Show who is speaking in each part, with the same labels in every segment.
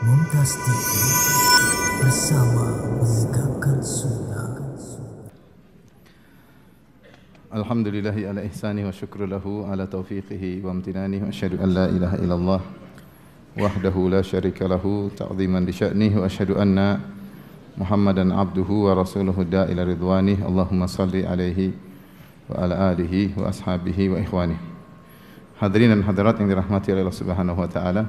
Speaker 1: Mumtaz TV bersama menegakkan sunnah.
Speaker 2: Alhamdulillahi ala ihsani wa syukru lahu ala taufiqihi wa amtinani wa asyhadu an la ilaha illallah wahdahu la syarika lahu ta'ziman li sya'nihi wa asyhadu anna Muhammadan abduhu wa rasuluhu da'ila ridwanih. Allahumma salli alaihi wa ala alihi wa ashabihi wa ikhwanih. Hadirin dan hadirat yang dirahmati oleh Allah Subhanahu wa taala.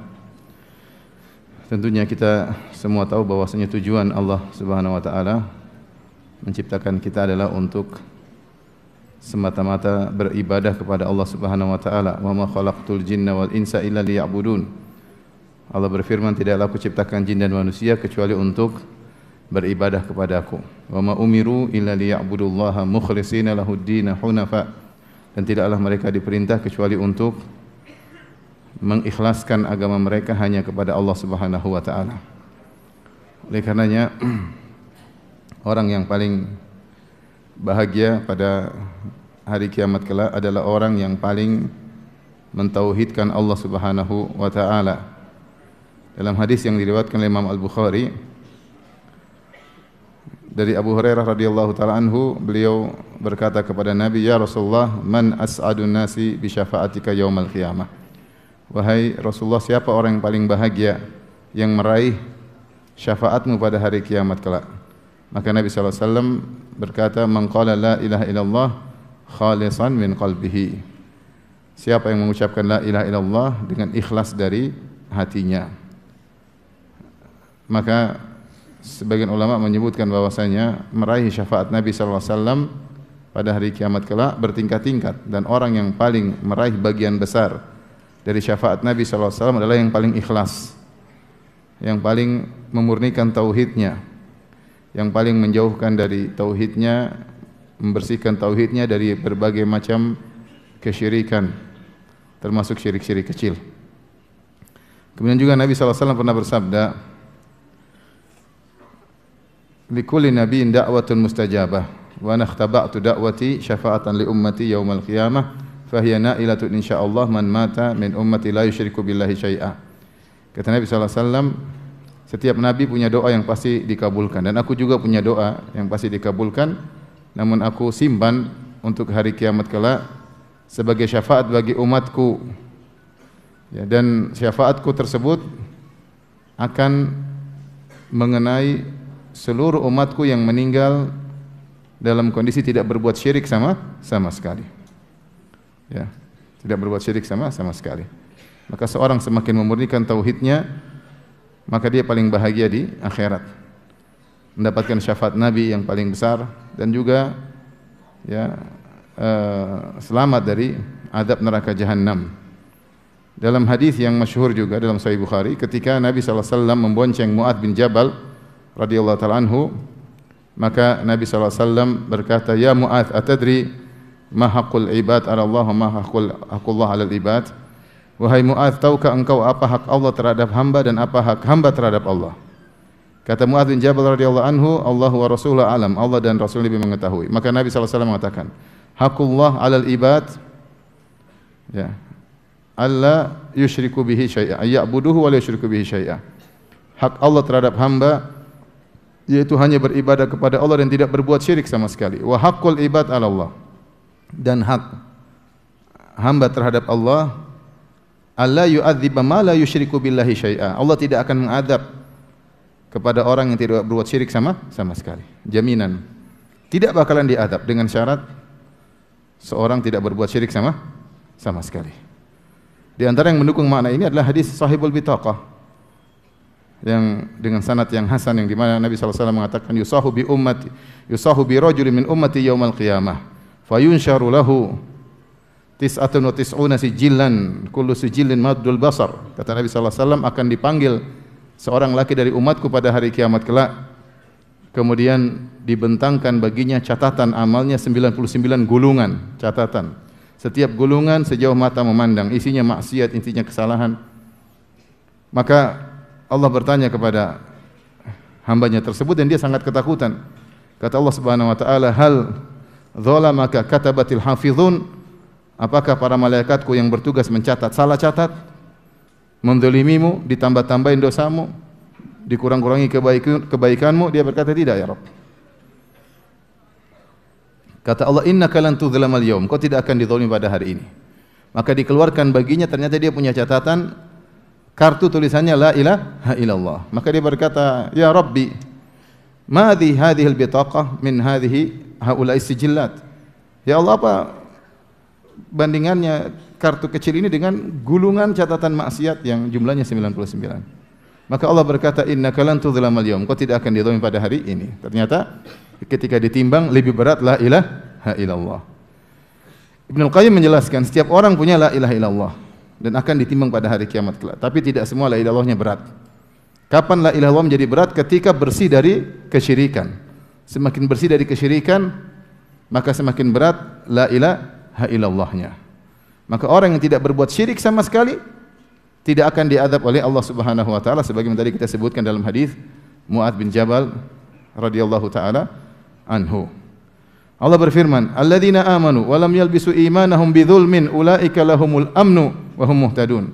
Speaker 2: Tentunya kita semua tahu bahwasanya tujuan Allah Subhanahu wa taala menciptakan kita adalah untuk semata-mata beribadah kepada Allah Subhanahu wa taala. Wa ma khalaqtul jinna wal insa illa liya'budun. Allah berfirman, tidaklah aku ciptakan jin dan manusia kecuali untuk beribadah kepada aku. Wa ma umiru illa liya'budullaha mukhlishina lahud-din hunafa. Dan tidaklah mereka diperintah kecuali untuk mengikhlaskan agama mereka hanya kepada Allah Subhanahu wa taala. Oleh karenanya orang yang paling bahagia pada hari kiamat kelak adalah orang yang paling mentauhidkan Allah Subhanahu wa taala. Dalam hadis yang diriwayatkan oleh Imam Al-Bukhari dari Abu Hurairah radhiyallahu taala anhu, beliau berkata kepada Nabi, "Ya Rasulullah, man as'adun nasi bi syafa'atika yaumal qiyamah?" Wahai Rasulullah, siapa orang yang paling bahagia yang meraih syafaatmu pada hari kiamat kelak? Maka Nabi SAW berkata, "Man qala la ilaha illallah khalisan min qalbihi." Siapa yang mengucapkan la ilaha illallah dengan ikhlas dari hatinya. Maka sebagian ulama menyebutkan bahwasanya meraih syafaat Nabi SAW pada hari kiamat kelak bertingkat-tingkat, dan orang yang paling meraih bagian besar dari syafaat Nabi SAW adalah yang paling ikhlas, yang paling memurnikan tauhidnya, yang paling menjauhkan dari tauhidnya, membersihkan tauhidnya dari berbagai macam kesyirikan, termasuk syirik-syirik kecil. Kemudian juga Nabi SAW pernah bersabda, "Likulli nabiyyin da'watun mustajabah, wa ana ikhtaba'tu da'wati syafa'atan li ummati yaumal qiyamah. Fahiya na'ilatun insyaallah man mata min ummati la yusyriku billahi syai'a." Kata Nabi SAW, setiap nabi punya doa yang pasti dikabulkan, dan aku juga punya doa yang pasti dikabulkan, namun aku simpan untuk hari kiamat kelak sebagai syafaat bagi umatku. Ya, dan syafaatku tersebut akan mengenai seluruh umatku yang meninggal dalam kondisi tidak berbuat syirik sama sekali. Ya, tidak berbuat syirik sama sekali. Maka seorang semakin memurnikan tauhidnya, maka dia paling bahagia di akhirat, mendapatkan syafaat Nabi yang paling besar, dan juga ya selamat dari azab neraka jahanam. Dalam hadis yang masyhur juga dalam Sahih Bukhari, ketika Nabi SAW membonceng Mu'adz bin Jabal radhiyallahu ta'ala anhu, maka Nabi SAW berkata, "Ya Mu'adz, atadri ma haqqul ibad 'ala Allah wa ma haqqullah 'alal ibad?" Wahai Mu'adz, tahukah engkau apa hak Allah terhadap hamba dan apa hak hamba terhadap Allah? Kata Mu'adz bin Jabal radhiyallahu anhu, "Allah wa rasuluhu alam." Allah dan Rasul lebih mengetahui. Maka Nabi SAW mengatakan, "Haqqullah 'alal ibad, ya, alla yusyriku bihi syai'a, ya'buduhu wa la yusyriku bihi syai'a." Hak Allah terhadap hamba yaitu hanya beribadah kepada Allah dan tidak berbuat syirik sama sekali. Wa haqqul ibad 'ala Allah, dan hak hamba terhadap Allah, alla yu'adziba ma la yusyriku billahi syai'a. Allah tidak akan mengadab kepada orang yang tidak berbuat syirik sama sekali. Jaminan tidak bakalan diadab, dengan syarat seorang tidak berbuat syirik sama sekali. Di antara yang mendukung makna ini adalah hadis Sahibul Bitaqah yang dengan sanad yang hasan, yang di mana Nabi SAW mengatakan, yusahu bi rajulin min ummati yaumal qiyamah fayunsharu lahu tis'atun wa tis'una sijillan kullu sijillin maddul basar. Kata Nabi SAW, akan dipanggil seorang laki dari umatku pada hari kiamat kelak, kemudian dibentangkan baginya catatan amalnya 99 gulungan catatan, setiap gulungan sejauh mata memandang, isinya maksiat, intinya kesalahan. Maka Allah bertanya kepada hambanya tersebut, dan dia sangat ketakutan. Kata Allah Subhanahu wa taala, "Hal zalamaka katabatil hafizun?" Apakah para malaikatku yang bertugas mencatat salah catat? Mendolimimu, ditambah-tambahin dosamu? dikurang-kurangi kebaikanmu? Dia berkata, tidak ya Rabb. Kata Allah, innaka lan tudzlamal yaum, kau tidak akan dizalimi pada hari ini. Maka dikeluarkan baginya, ternyata dia punya catatan kartu tulisannya la ilaha illallah. Maka dia berkata, ya Rabbi, madhi hadhihi al-bitaqah min hadhihi haula'i sijillat. Ya Allah, apa bandingannya kartu kecil ini dengan gulungan catatan maksiat yang jumlahnya 99. Maka Allah berkata, innaka lan tudzlamal yaum, kau tidak akan dizalimi pada hari ini. Ternyata ketika ditimbang lebih berat la ilaha illallah. Ibnu Qayyim menjelaskan setiap orang punya la ilaha illallah dan akan ditimbang pada hari kiamat kelak. Tapi tidak semua la ilaha illallahnya berat. Kapan la ilaha illallah menjadi berat? Ketika bersih dari kesyirikan. Semakin bersih dari kesyirikan, maka semakin berat la ilaha illallahnya. Maka orang yang tidak berbuat syirik sama sekali tidak akan diadab oleh Allah Subhanahu wa taala, sebagaimana tadi kita sebutkan dalam hadis Mu'adz bin Jabal radhiyallahu taala anhu. Allah berfirman, alladzina amanu wa lam yalbisu imanahum bidzulmin ulaika lahumul amnu wa hum muhtadun.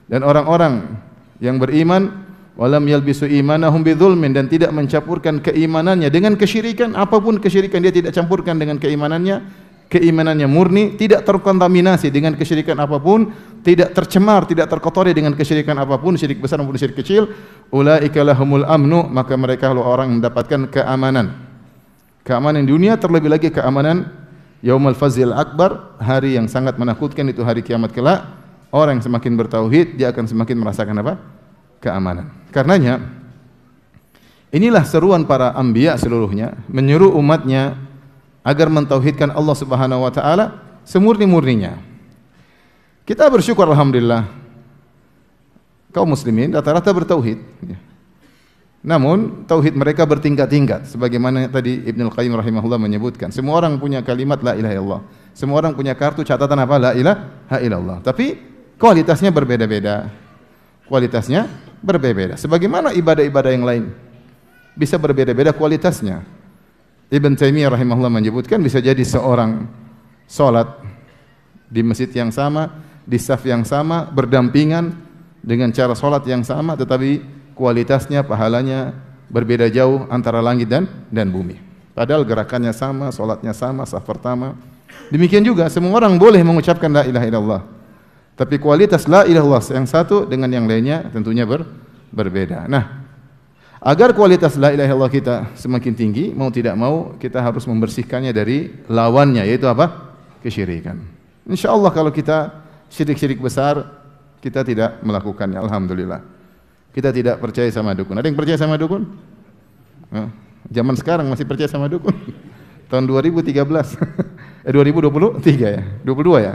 Speaker 2: Dan orang-orang yang beriman wa lam yalbisu imanahum bidzulmin, dan tidak mencampurkan keimanannya dengan kesyirikan, apapun kesyirikan dia tidak campurkan dengan keimanannya, keimanannya murni, tidak terkontaminasi dengan kesyirikan apapun, tidak tercemar, tidak terkotori dengan kesyirikan apapun, syirik besar maupun syirik kecil, ulaika lahumul amnu, maka mereka orang yang mendapatkan keamanan. Keamanan dunia, terlebih lagi keamanan Yaumul Fazil Akbar, hari yang sangat menakutkan, itu hari kiamat kelak. Orang yang semakin bertauhid, dia akan semakin merasakan apa? Keamanan. Karenanya inilah seruan para anbiya seluruhnya, menyuruh umatnya agar mentauhidkan Allah Subhanahu wa taala semurni-murninya. Kita bersyukur alhamdulillah kaum muslimin rata-rata bertauhid. Namun tauhid mereka bertingkat-tingkat, sebagaimana tadi Ibnu Qayyim rahimahullah menyebutkan. Semua orang punya kalimat la ilaha illallah. Semua orang punya kartu catatan apa? La ilaha illallah. Tapi kualitasnya berbeda-beda. Kualitasnya berbeda-beda. Sebagaimana ibadah-ibadah yang lain bisa berbeda-beda kualitasnya. Ibn Taimiyah rahimahullah menyebutkan bisa jadi seorang salat di masjid yang sama, di saf yang sama, berdampingan dengan cara salat yang sama, tetapi kualitasnya, pahalanya berbeda jauh antara langit dan bumi. Padahal gerakannya sama, salatnya sama, saf pertama. Demikian juga semua orang boleh mengucapkan la ilaha illallah. Tapi kualitas la ilaha illallah yang satu dengan yang lainnya tentunya berbeda. Nah, agar kualitas la ilaha illallah kita semakin tinggi, mau tidak mau kita harus membersihkannya dari lawannya, yaitu apa? Kesyirikan. Insyaallah kalau kita syirik-syirik besar kita tidak melakukannya, alhamdulillah. Kita tidak percaya sama dukun. Ada yang percaya sama dukun? Zaman sekarang masih percaya sama dukun. Tahun 2013, 2023 ya, 22 ya.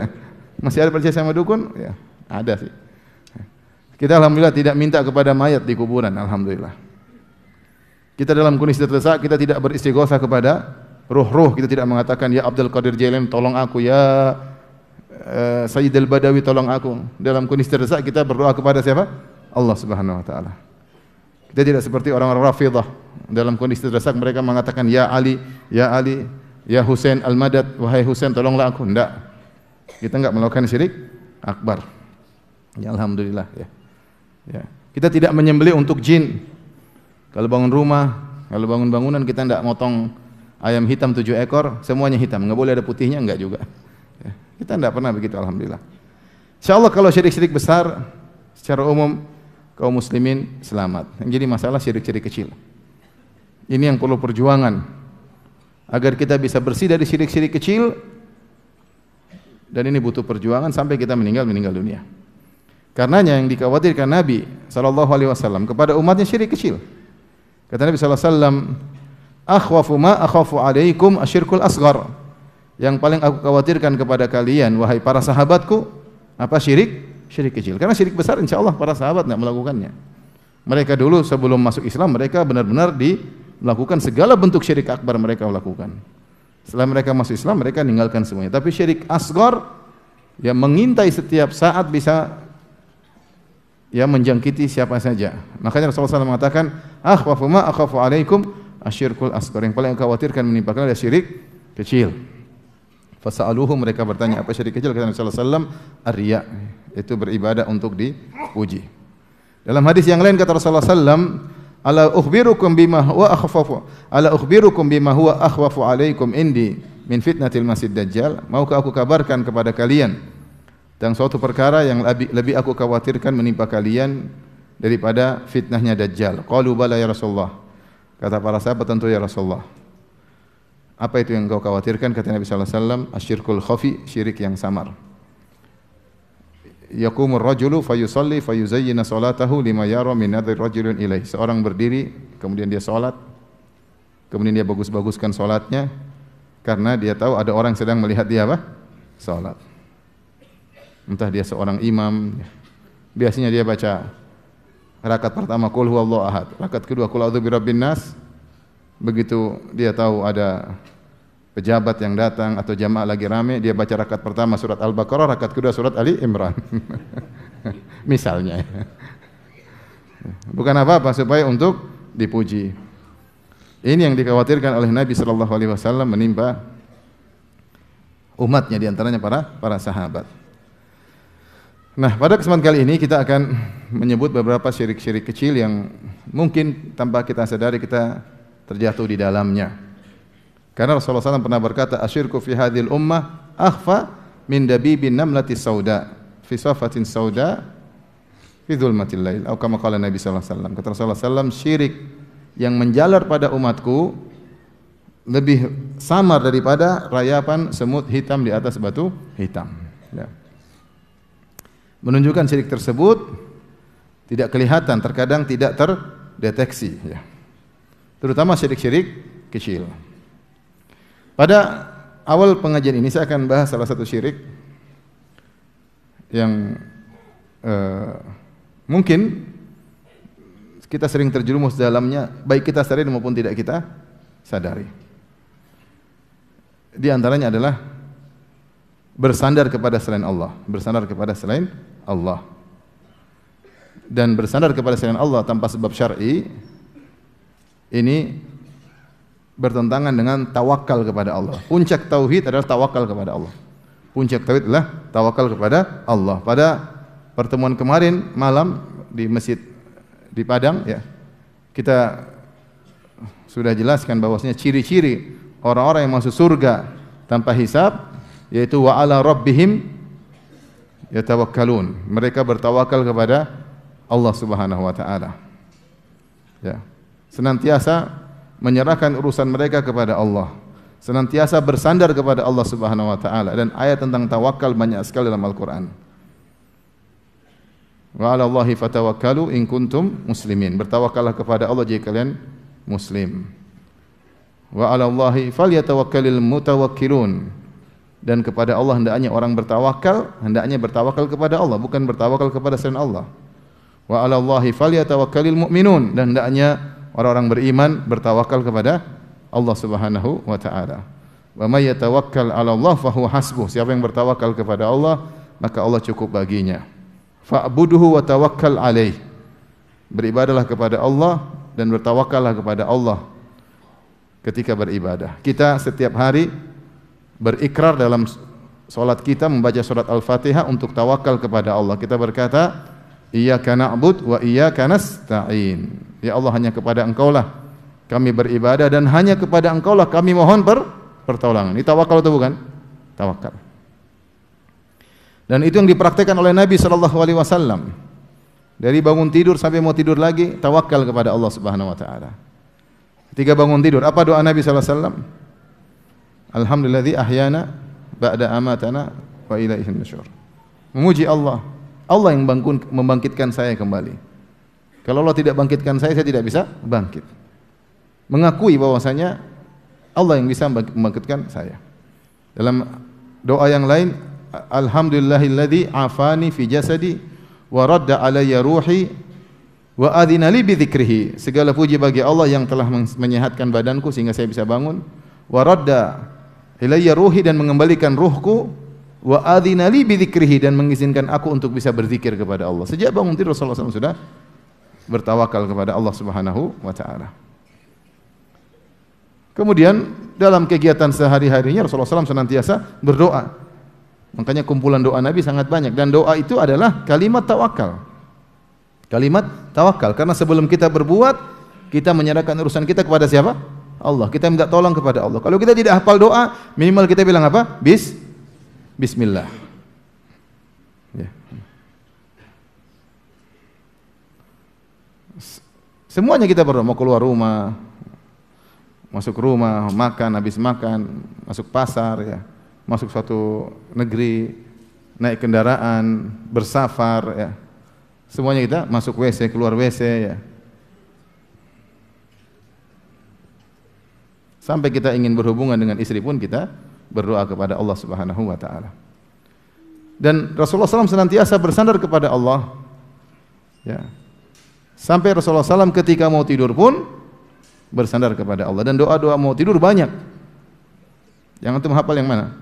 Speaker 2: Masih ada percaya sama dukun? Ya, ada sih. Kita alhamdulillah tidak minta kepada mayat di kuburan, alhamdulillah. Kita dalam kondisi terdesak, kita tidak beristighosah kepada ruh-ruh. Kita tidak mengatakan ya Abdul Qadir Jailani tolong aku, ya Sayyid Al-Badawi tolong aku. Dalam kondisi terdesak kita berdoa kepada siapa? Allah Subhanahu wa taala. Kita tidak seperti orang-orang Rafidhah. Dalam kondisi terdesak mereka mengatakan ya Ali, ya Husain Al-Madad, wahai Husain tolonglah aku. Enggak. Kita enggak melakukan syirik akbar. Ya alhamdulillah ya. Ya. Kita tidak menyembelih untuk jin. Kalau bangun rumah, kalau bangun bangunan kita enggak motong ayam hitam 7 ekor, semuanya hitam. Enggak boleh ada putihnya, enggak juga. Ya. Kita enggak pernah begitu alhamdulillah. Insyaallah kalau syirik-syirik besar secara umum kaum muslimin selamat. Yang jadi masalah syirik-syirik kecil. Ini yang perlu perjuangan agar kita bisa bersih dari syirik-syirik kecil, dan ini butuh perjuangan sampai kita meninggal dunia. Karenanya yang dikhawatirkan Nabi SAW kepada umatnya syirik kecil. Kata Nabi SAW, akhwafu ma akhafu alaikum asyirkul asghar. Yang paling aku khawatirkan kepada kalian wahai para sahabatku, apa? Syirik kecil. Karena syirik besar insya Allah para sahabat tidak melakukannya. Mereka dulu sebelum masuk Islam mereka benar-benar melakukan segala bentuk syirik akbar mereka lakukan. Setelah mereka masuk Islam mereka meninggalkan semuanya. Tapi syirik asghar yang mengintai setiap saat bisa ya menjangkiti siapa saja. Makanya Rasulullah SAW mengatakan, akhwafu ma akhafu alaikum asyirkul asghar. Yang paling khawatirkan menimpa kalian adalah syirik kecil. Fasa'aluhu, mereka bertanya apa syirik kecil? Kata Nabi sallallahu alaihi wasallam, ar-riya, itu beribadah untuk dipuji. Dalam hadis yang lain kata Rasulullah sallallahu alaihi wasallam, Ala ukhbirukum bima huwa akhwafu alaikum indi min fitnatil masih dajjal. Maukah aku kabarkan kepada kalian tentang suatu perkara yang lebih aku khawatirkan menimpa kalian daripada fitnahnya dajjal? Qalu bala ya Rasulullah. Kata para sahabat, tentu ya Rasulullah. Apa itu yang kau khawatirkan? Kata Nabi sallallahu alaihi wasallam, asyirkul khafi, syirik yang samar. Yaqumur rajulu fayusalli fayuzayyina salatahu lima yara min nadhir rajulin ilaih. Seorang berdiri, kemudian dia salat, kemudian dia bagus-baguskan salatnya karena dia tahu ada orang sedang melihat dia apa? Salat. Entah dia seorang imam, biasanya dia baca rakaat pertama qul huwallahu ahad, rakaat kedua qul a'udzu birabbin nas. Begitu dia tahu ada pejabat yang datang atau jamaah lagi rame, dia baca rakaat pertama surat Al-Baqarah, rakaat kedua surat Ali Imran. Misalnya. Bukan apa-apa, supaya untuk dipuji. Ini yang dikhawatirkan oleh Nabi sallallahu alaihi wasallam menimpa umatnya, di antaranya para sahabat. Nah, pada kesempatan kali ini kita akan menyebut beberapa syirik-syirik kecil yang mungkin tanpa kita sadari kita terjatuh di dalamnya. Karena Rasulullah SAW pernah berkata, asyirku fi hadhil ummah akhfa min dabibin namlati sauda fi safatin sauda fi dhulmatil lail. Atau kama qala Nabi sallallahu alaihi wasallam. Kata Rasulullah SAW, syirik yang menjalar pada umatku lebih samar daripada rayapan semut hitam di atas batu hitam. Ya. Menunjukkan syirik tersebut tidak kelihatan, terkadang tidak terdeteksi. Ya. Terutama syirik-syirik kecil. Pada awal pengajian ini saya akan bahas salah satu syirik yang mungkin kita sering terjerumus dalamnya, baik kita sadari maupun tidak kita sadari. Di antaranya adalah bersandar kepada selain Allah, bersandar kepada selain Allah. Dan bersandar kepada selain Allah tanpa sebab syar'i ini bertentangan dengan tawakal kepada Allah. Puncak tauhid adalah tawakal kepada Allah. Puncak tauhid adalah tawakal kepada Allah. Pada pertemuan kemarin malam di masjid di Padang, ya, kita sudah jelaskan bahwasanya ciri-ciri orang-orang yang masuk surga tanpa hisab, yaitu wa ala rabbihim yatawakkalun. Mereka bertawakal kepada Allah Subhanahu wa taala. Ya. Senantiasa menyerahkan urusan mereka kepada Allah. Senantiasa bersandar kepada Allah Subhanahu wa taala, dan ayat tentang tawakal banyak sekali dalam Al-Qur'an. Wa 'ala Allahi fatawakkalu in kuntum muslimin. Bertawakallah kepada Allah jika kalian muslim. Wa 'ala Allahi falyatawakkalul mutawakkilun. Dan kepada Allah hendaknya orang bertawakal, hendaknya bertawakal kepada Allah, bukan bertawakal kepada selain Allah. Wa 'ala Allahi falyatawakkalul mu'minun. Dan hendaknya orang-orang beriman bertawakal kepada Allah Subhanahu wa taala. Wa may yatawakkal 'ala Allah fa huwa hasbuh. Siapa yang bertawakal kepada Allah, maka Allah cukup baginya. Fa'buduhu wa tawakkal alaih. Beribadahlah kepada Allah dan bertawakallah kepada Allah ketika beribadah. Kita setiap hari berikrar dalam salat kita membaca surat Al-Fatihah untuk tawakal kepada Allah. Kita berkata, iyyaka na'bud wa iyyaka nasta'in. Ya Allah, hanya kepada Engkaulah kami beribadah dan hanya kepada Engkaulah kami mohon pertolongan. Ini tawakal atau bukan? Tawakal. Dan itu yang dipraktikkan oleh Nabi sallallahu alaihi wasallam. Dari bangun tidur sampai mau tidur lagi, tawakal kepada Allah Subhanahu wa taala. Ketika bangun tidur, apa doa Nabi sallallahu alaihi wasallam? Alhamdulilladzi ahyana ba'da amatana wa ilaihin nusyur. Memuji Allah. Allah yang membangkitkan saya kembali. Kalau Allah tidak bangkitkan saya tidak bisa bangkit. Mengakui bahwasanya Allah yang bisa membangkitkan saya. Dalam doa yang lain, alhamdulillahilladzi afani fi jasadi wa radda alayya ruhi wa adina li bi dzikrihi. Segala puji bagi Allah yang telah menyehatkan badanku sehingga saya bisa bangun. Wa radda ilayya ruhi, dan mengembalikan ruhku. Wa adina li bi dzikrihi, dan mengizinkan aku untuk bisa berzikir kepada Allah. Sejak bangun tidur Rasulullah SAW sudah bertawakal kepada Allah Subhanahu wa taala. Kemudian dalam kegiatan sehari-harinya Rasulullah SAW senantiasa berdoa. Makanya kumpulan doa Nabi sangat banyak, dan doa itu adalah kalimat tawakal. Kalimat tawakal, karena sebelum kita berbuat Kita menyerahkan urusan kita kepada siapa? Allah. Kita minta tolong kepada Allah. Kalau kita tidak hafal doa, minimal kita bilang apa? Bismillah. Ya. Semuanya kita berdoa, mau keluar rumah, masuk rumah, makan, habis makan, masuk pasar, ya, masuk suatu negeri, naik kendaraan, bersafar, ya. Semuanya kita masuk WC, keluar WC, ya. Sampai kita ingin berhubungan dengan istri pun kita berdoa kepada Allah Subhanahu wa taala. Dan Rasulullah SAW senantiasa bersandar kepada Allah. Ya. Sampai Rasulullah SAW ketika mau tidur pun bersandar kepada Allah, dan doa-doa mau tidur banyak. Yang antum hafal yang mana?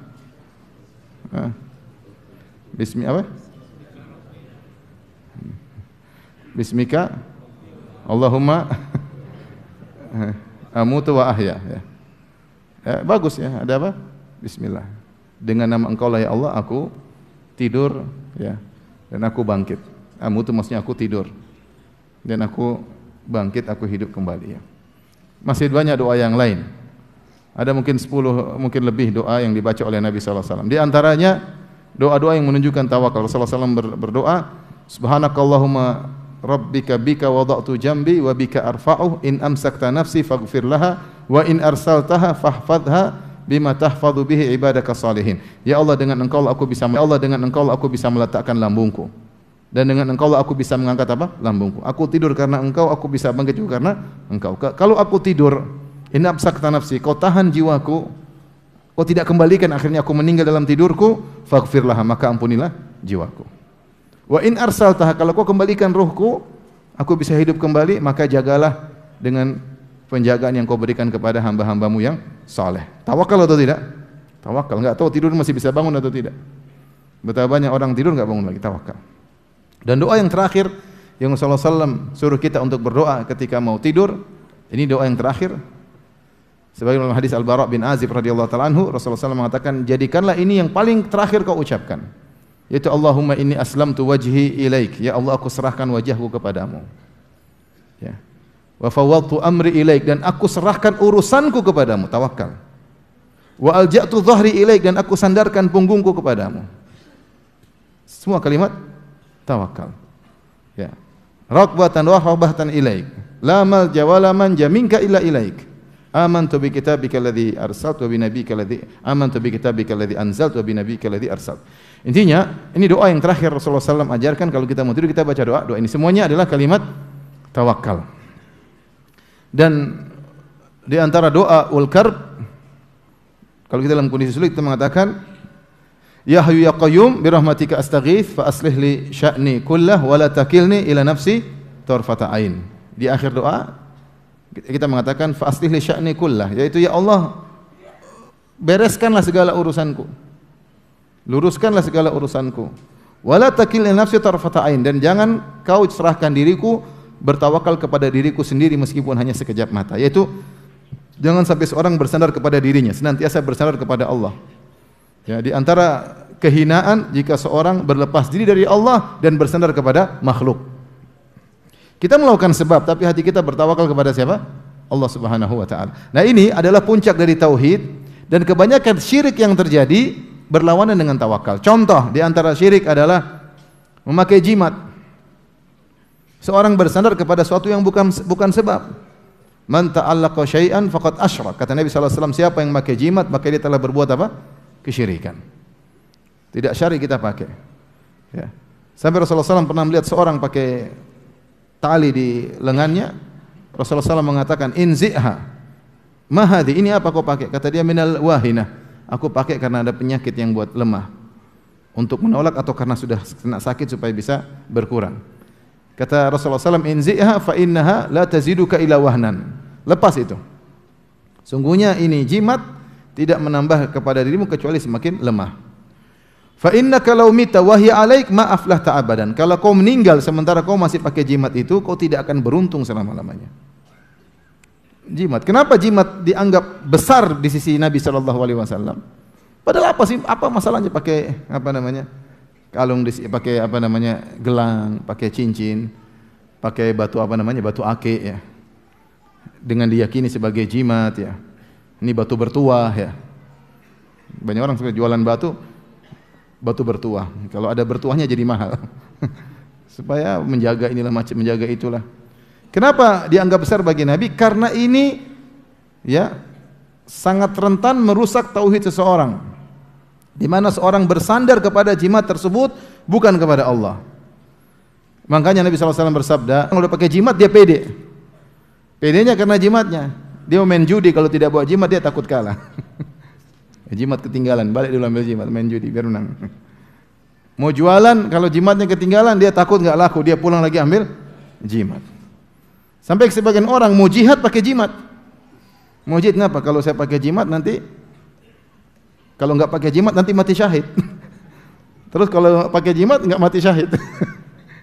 Speaker 2: Bismika Allahumma amutu wa ahya. Ya. Bagus ya, ada apa? Bismillah. Dengan nama Engkau lah ya Allah aku tidur, ya, dan aku bangkit. Amutu maksudnya aku tidur, dan aku bangkit, aku hidup kembali, ya. Masih banyak doa yang lain. Ada mungkin 10, mungkin lebih doa yang dibaca oleh Nabi sallallahu alaihi wasallam. Di antaranya doa-doa yang menunjukkan tawakal. Rasulullah SAW berdoa, Subhanakallahumma rabbika bika wada'tu jambi wa bika arfa'uh in amsakta nafsi faghfir laha wa in arsaltaha fahfadha bima tahfadhu bihi ibadaka salihin. Ya Allah, dengan Engkau aku bisa meletakkan lambungku. Dan dengan Engkau aku bisa mengangkat apa? Lambungku. Aku tidur karena Engkau, aku bisa bangkit juga karena Engkau. Kalau aku tidur, in amsakta nafsi, kau tahan jiwaku, kau tidak kembalikan, akhirnya aku meninggal dalam tidurku, faghfir laha, maka ampunilah jiwaku. Wa in arsaltaha, kalau kau kembalikan ruhku, aku bisa hidup kembali, maka jagalah dengan penjagaan yang kau berikan kepada hamba-hambamu yang saleh. Tawakal atau tidak? Tawakal. Enggak tahu tidur masih bisa bangun atau tidak. Betapa banyak orang tidur enggak bangun lagi. Tawakal. Dan doa yang terakhir yang Rasulullah SAW suruh kita untuk berdoa ketika mau tidur, ini doa yang terakhir. Sebagaimana hadis Al-Bara bin Azib radhiyallahu ta'ala anhu, Rasulullah SAW mengatakan, jadikanlah ini yang paling terakhir kau ucapkan, yaitu Allahumma inni aslamtu wajhi ilaik, ya Allah aku serahkan wajahku kepadamu, ya. Wa fawwadtu amri ilaik, dan aku serahkan urusanku kepadamu, tawakal. Wa alja'tu dhahri ilaik, dan aku sandarkan punggungku kepadamu. Semua kalimat tawakal, ya. Raqbatan wa rahbatan ilaik, la malja wa la manja minka illa ilaik. Amantu bi kitabika alladhi arsalta wa bi nabiyyika alladhi amantu bi kitabika alladhi anzalta wa bi nabiyyika alladhi arsalta. Intinya, ini doa yang terakhir Rasulullah SAW ajarkan kalau kita mau tidur, kita baca doa. Doa ini semuanya adalah kalimat tawakal. Dan di antara doa ul karb, kalau kita dalam kondisi sulit, kita mengatakan, Ya Hayyu Ya Qayyum bi rahmatika astaghits fa aslih li sya'ni kullah wa la takilni ila nafsi tarfata ain. Di akhir doa kita mengatakan fa aslih li sya'ni kullah, yaitu ya Allah, bereskanlah segala urusanku, luruskanlah segala urusanku. Wala takilni nafsi tarfata ain, dan jangan kau serahkan diriku, bertawakal kepada diriku sendiri meskipun hanya sekejap mata, yaitu jangan sampai seorang bersandar kepada dirinya, senantiasa bersandar kepada Allah. Ya, di antara kehinaan jika seorang berlepas diri dari Allah dan bersandar kepada makhluk. Kita melakukan sebab, tapi hati kita bertawakal kepada siapa? Allah Subhanahu wa taala. Nah, ini adalah puncak dari tauhid, dan kebanyakan syirik yang terjadi berlawanan dengan tawakal. Contoh di antara syirik adalah memakai jimat. Seorang bersandar kepada sesuatu yang bukan sebab. Man ta'allaqa syai'an faqad asyrak. Kata Nabi sallallahu alaihi wasallam, siapa yang memakai jimat maka dia telah berbuat apa? Kesyirikan. Tidak syar'i kita pakai. Ya. Sampai Rasulullah SAW pernah melihat seorang pakai tali di lengannya. Rasulullah SAW mengatakan, inzi'ha. Ma hadhi, ini apa kau pakai? Kata dia, minal wahinah. Aku pakai karena ada penyakit yang buat lemah, untuk menolak atau karena sudah kena sakit supaya bisa berkurang. Kata Rasulullah SAW, inzi'ha fa innaha la taziduka ila wahnan. Lepas itu. Sungguhnya ini jimat tidak menambah kepada dirimu kecuali semakin lemah. Fa innaka law mita wa hiya alaik ma aflahta abadan. Kalau kau meninggal sementara kau masih pakai jimat itu, kau tidak akan beruntung selama-lamanya. Jimat. Kenapa jimat dianggap besar di sisi Nabi sallallahu alaihi wasallam? Padahal apa sih? Apa masalahnya pakai apa namanya? Kalung, pakai apa namanya? Gelang, pakai cincin, pakai batu apa namanya? Batu ake, ya. dengan diyakini sebagai jimat ya. Ini batu bertuah ya. Banyak orang suka jualan batu bertuah. Kalau ada bertuahnya jadi mahal. Supaya menjaga inilah macam menjaga itulah. Kenapa dianggap besar bagi Nabi? Karena ini ya sangat rentan merusak tauhid seseorang. Di mana seorang bersandar kepada jimat tersebut bukan kepada Allah. Makanya Nabi SAW bersabda, kalau udah pakai jimat dia pede. Pedenya karena jimatnya. Dia mau main judi, kalau tidak bawa jimat dia takut kalah. Jimat ketinggalan, balik dulu ambil jimat, main judi biar menang. Mau jualan, kalau jimatnya ketinggalan dia takut enggak laku, dia pulang lagi ambil jimat. Sampai sebagian orang mau jihad pakai jimat. Mau jihad kenapa? Kalau saya pakai jimat nanti, kalau enggak pakai jimat nanti mati syahid. Terus kalau pakai jimat enggak mati syahid.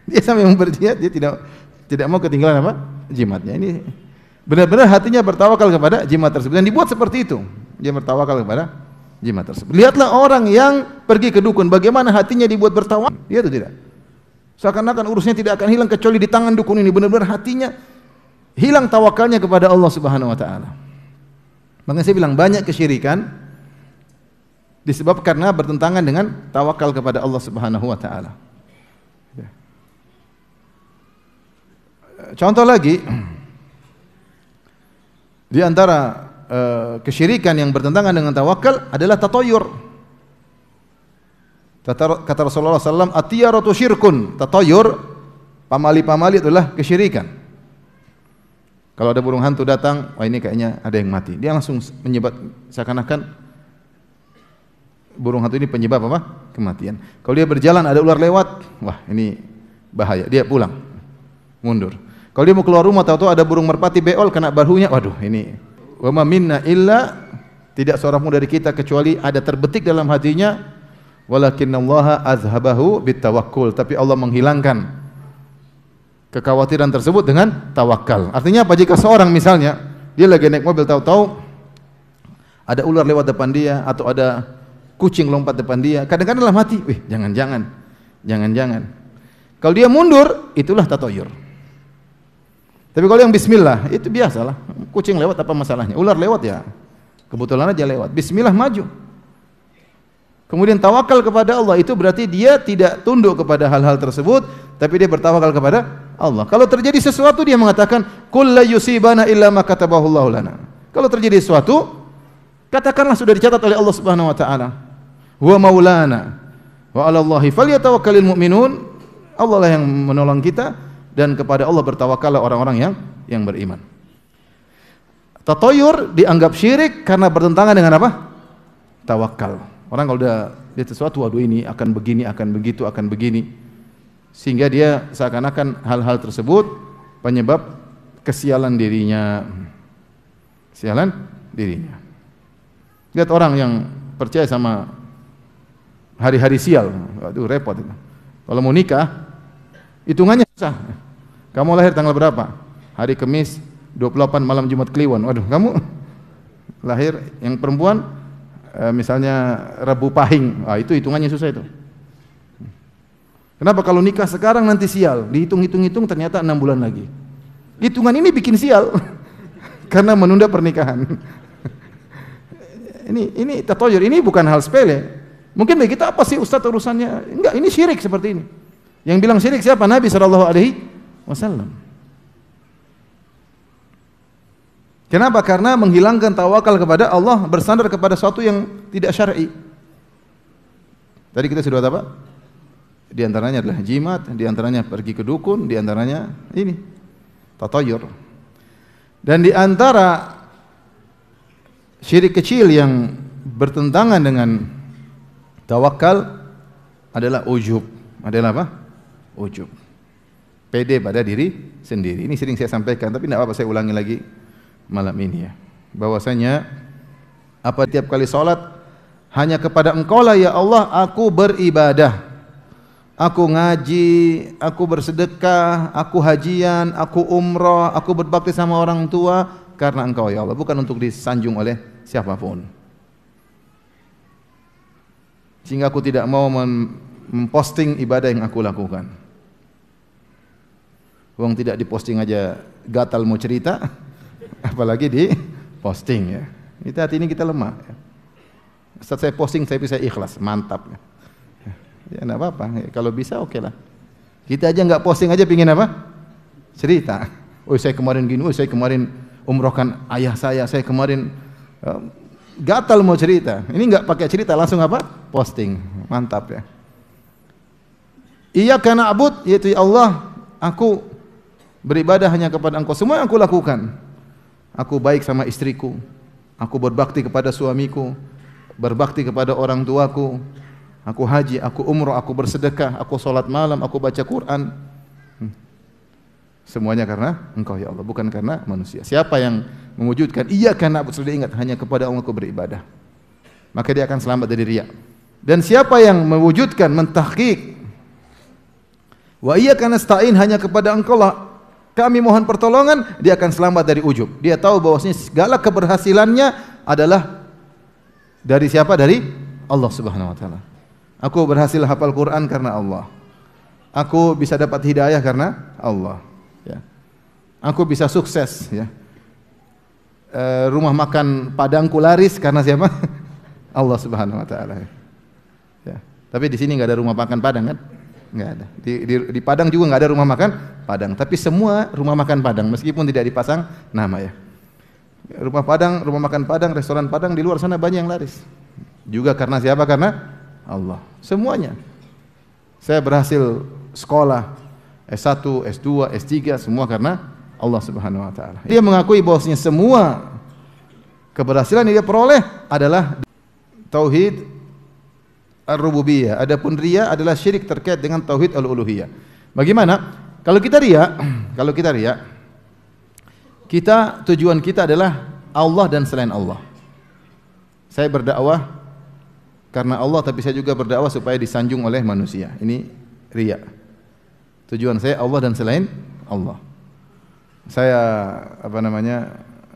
Speaker 2: Dia sampai mau berjihad, dia tidak mau ketinggalan apa? Jimatnya. Ini benar-benar hatinya bertawakal kepada jimat tersebut. Dan dibuat seperti itu. Dia bertawakal kepada jimat tersebut. Lihatlah orang yang pergi ke dukun, bagaimana hatinya dibuat bertawakal. Dia itu tidak. Seakan-akan urusnya tidak akan hilang kecuali di tangan dukun ini. Benar-benar hatinya hilang tawakalnya kepada Allah Subhanahu wa taala. Makanya saya bilang banyak kesyirikan disebabkan karena bertentangan dengan tawakal kepada Allah Subhanahu wa taala. Contoh lagi di antara kesyirikan yang bertentangan dengan tawakal adalah tatayur. Kata Rasulullah SAW, atiyaratu syirkun. Tatayur, pamali-pamali itulah kesyirikan. Kalau ada burung hantu datang, wah ini kayaknya ada yang mati. Dia langsung menyebab seakan-akan burung hantu ini penyebab apa? Kematian. Kalau dia berjalan ada ular lewat, wah ini bahaya. Dia pulang, mundur. Kalau dia mau keluar rumah tahu-tahu ada burung merpati beol kena bahunya, waduh ini. Wa ma minna illa, tidak seorang pun dari kita kecuali ada terbetik dalam hatinya, walakinallaha azhabahu bitawakkul, tapi Allah menghilangkan kekhawatiran tersebut dengan tawakal. Artinya apa? Jika seorang misalnya dia lagi naik mobil tahu-tahu ada ular lewat depan dia atau ada kucing lompat depan dia, kadang-kadang dalam hati, wih jangan-jangan. Kalau dia mundur, itulah tatayur. Tapi kalau yang bismillah, itu biasalah. Kucing lewat apa masalahnya? Ular lewat ya, kebetulan aja lewat. Bismillah maju. Kemudian tawakal kepada Allah, itu berarti dia tidak tunduk kepada hal-hal tersebut, tapi dia bertawakal kepada Allah. Kalau terjadi sesuatu dia mengatakan, "Qul la yusibana illa ma katabahullahu lana." Kalau terjadi sesuatu, katakanlah sudah dicatat oleh Allah Subhanahu wa taala. Wa maulana wa 'ala Allahi falyatawakkalul mu'minun. Allah lah yang menolong kita, dan kepada Allah bertawakallah orang-orang yang beriman. Tatayur dianggap syirik karena bertentangan dengan apa? Tawakal. Orang kalau udah lihat sesuatu, waduh ini akan begini, akan begitu, akan begini, sehingga dia seakan-akan hal-hal tersebut penyebab kesialan dirinya. Kesialan dirinya. Lihat orang yang percaya sama hari-hari sial, waduh repot itu. Kalau mau nikah, hitungannya susah. Kamu lahir tanggal berapa? Hari Kamis 28 malam Jumat Kliwon. Waduh, kamu lahir yang perempuan misalnya Rabu Pahing. Ah, itu hitungannya susah itu. Kenapa? Kalau nikah sekarang nanti sial, dihitung-hitung ternyata 6 bulan lagi. Hitungan ini bikin sial karena menunda pernikahan. Ini tatayur, ini bukan hal sepele. Mungkin bagi kita apa sih Ustaz urusannya? Enggak, ini syirik seperti ini. Yang bilang syirik siapa? Nabi SAW. Kenapa? Karena menghilangkan tawakal kepada Allah, bersandar kepada sesuatu yang tidak syar'i. Tadi kita sudah apa? Di antaranya adalah jimat, di antaranya pergi ke dukun, di antaranya ini tatayur. Dan di antara syirik kecil yang bertentangan dengan tawakal adalah ujub. Adalah apa? Ujub. Pede pada diri sendiri. Ini sering saya sampaikan, tapi tidak apa-apa saya ulangi lagi malam ini ya. Bahwasanya apa tiap kali salat hanya kepada Engkau lah ya Allah aku beribadah. Aku ngaji, aku bersedekah, aku hajian, aku umrah, aku berbakti sama orang tua karena Engkau ya Allah, bukan untuk disanjung oleh siapapun. Sehingga aku tidak mau memposting ibadah yang aku lakukan. Uang tidak diposting aja gatal mau cerita, apalagi di posting ya. Kita hati ini kita lemah. Ya. Saat saya posting saya bisa ikhlas, mantap. Ya enggak apa-apa, ya, kalau bisa oke lah. Kita aja enggak posting aja pingin apa? Cerita. Oh saya kemarin gini, oh saya kemarin umrohkan ayah saya kemarin gatal mau cerita. Ini enggak pakai cerita, langsung apa? Posting. Mantap ya. Iyyaka na'bud, yaitu ya Allah, aku beribadah hanya kepada Engkau. Semua yang aku lakukan. Aku baik sama istriku. Aku berbakti kepada suamiku. Berbakti kepada orang tuaku. Aku haji, aku umroh, aku bersedekah, aku salat malam, aku baca Quran. Semuanya karena Engkau ya Allah, bukan karena manusia. Siapa yang mewujudkan iyyaka na'bud, sudah ingat hanya kepada Allah aku beribadah, maka dia akan selamat dari riya. Dan siapa yang mewujudkan mentahqiq wa iyyaka nasta'in, hanya kepada Engkau lah kami mohon pertolongan, dia akan selamat dari ujub. Dia tahu bahwasanya segala keberhasilannya adalah dari siapa? Dari Allah Subhanahu wa taala. Aku berhasil hafal Quran karena Allah. Aku bisa dapat hidayah karena Allah, ya. Aku bisa sukses, ya. Rumah makan Padangku laris karena siapa? Allah Subhanahu wa taala. Ya. Tapi di sini enggak ada rumah makan Padang kan? Enggak ada. Di Padang juga enggak ada rumah makan Padang, tapi semua rumah makan Padang meskipun tidak dipasang nama ya. Rumah Padang, rumah makan Padang, restoran Padang di luar sana banyak yang laris. Juga karena siapa? Karena Allah. Semuanya. Saya berhasil sekolah S1, S2, S3 semua karena Allah Subhanahu wa taala. Dia mengakui bahwasanya semua keberhasilan yang dia peroleh adalah tauhid ar-rububiyah. Adapun riya adalah syirik terkait dengan tauhid al-uluhiyah. Bagaimana? Kalau kita riya, kita tujuan kita adalah Allah dan selain Allah. Saya berdakwah karena Allah, tapi saya juga berdakwah supaya disanjung oleh manusia. Ini riya. Tujuan saya Allah dan selain Allah. Saya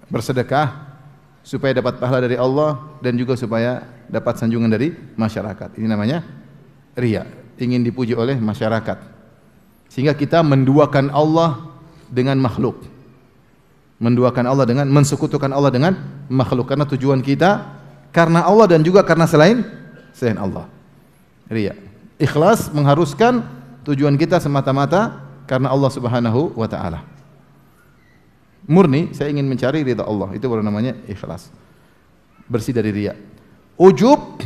Speaker 2: bersedekah supaya dapat pahala dari Allah dan juga supaya dapat sanjungan dari masyarakat. Ini namanya riya, ingin dipuji oleh masyarakat. Sehingga kita menduakan Allah dengan makhluk. Menduakan Allah dengan, mensekutukan Allah dengan makhluk, karena tujuan kita karena Allah dan juga karena selain Allah. Riya. Ikhlas mengharuskan tujuan kita semata-mata karena Allah Subhanahu wa taala. Murni saya ingin mencari ridha Allah, itu baru namanya ikhlas. Bersih dari riya. Ujub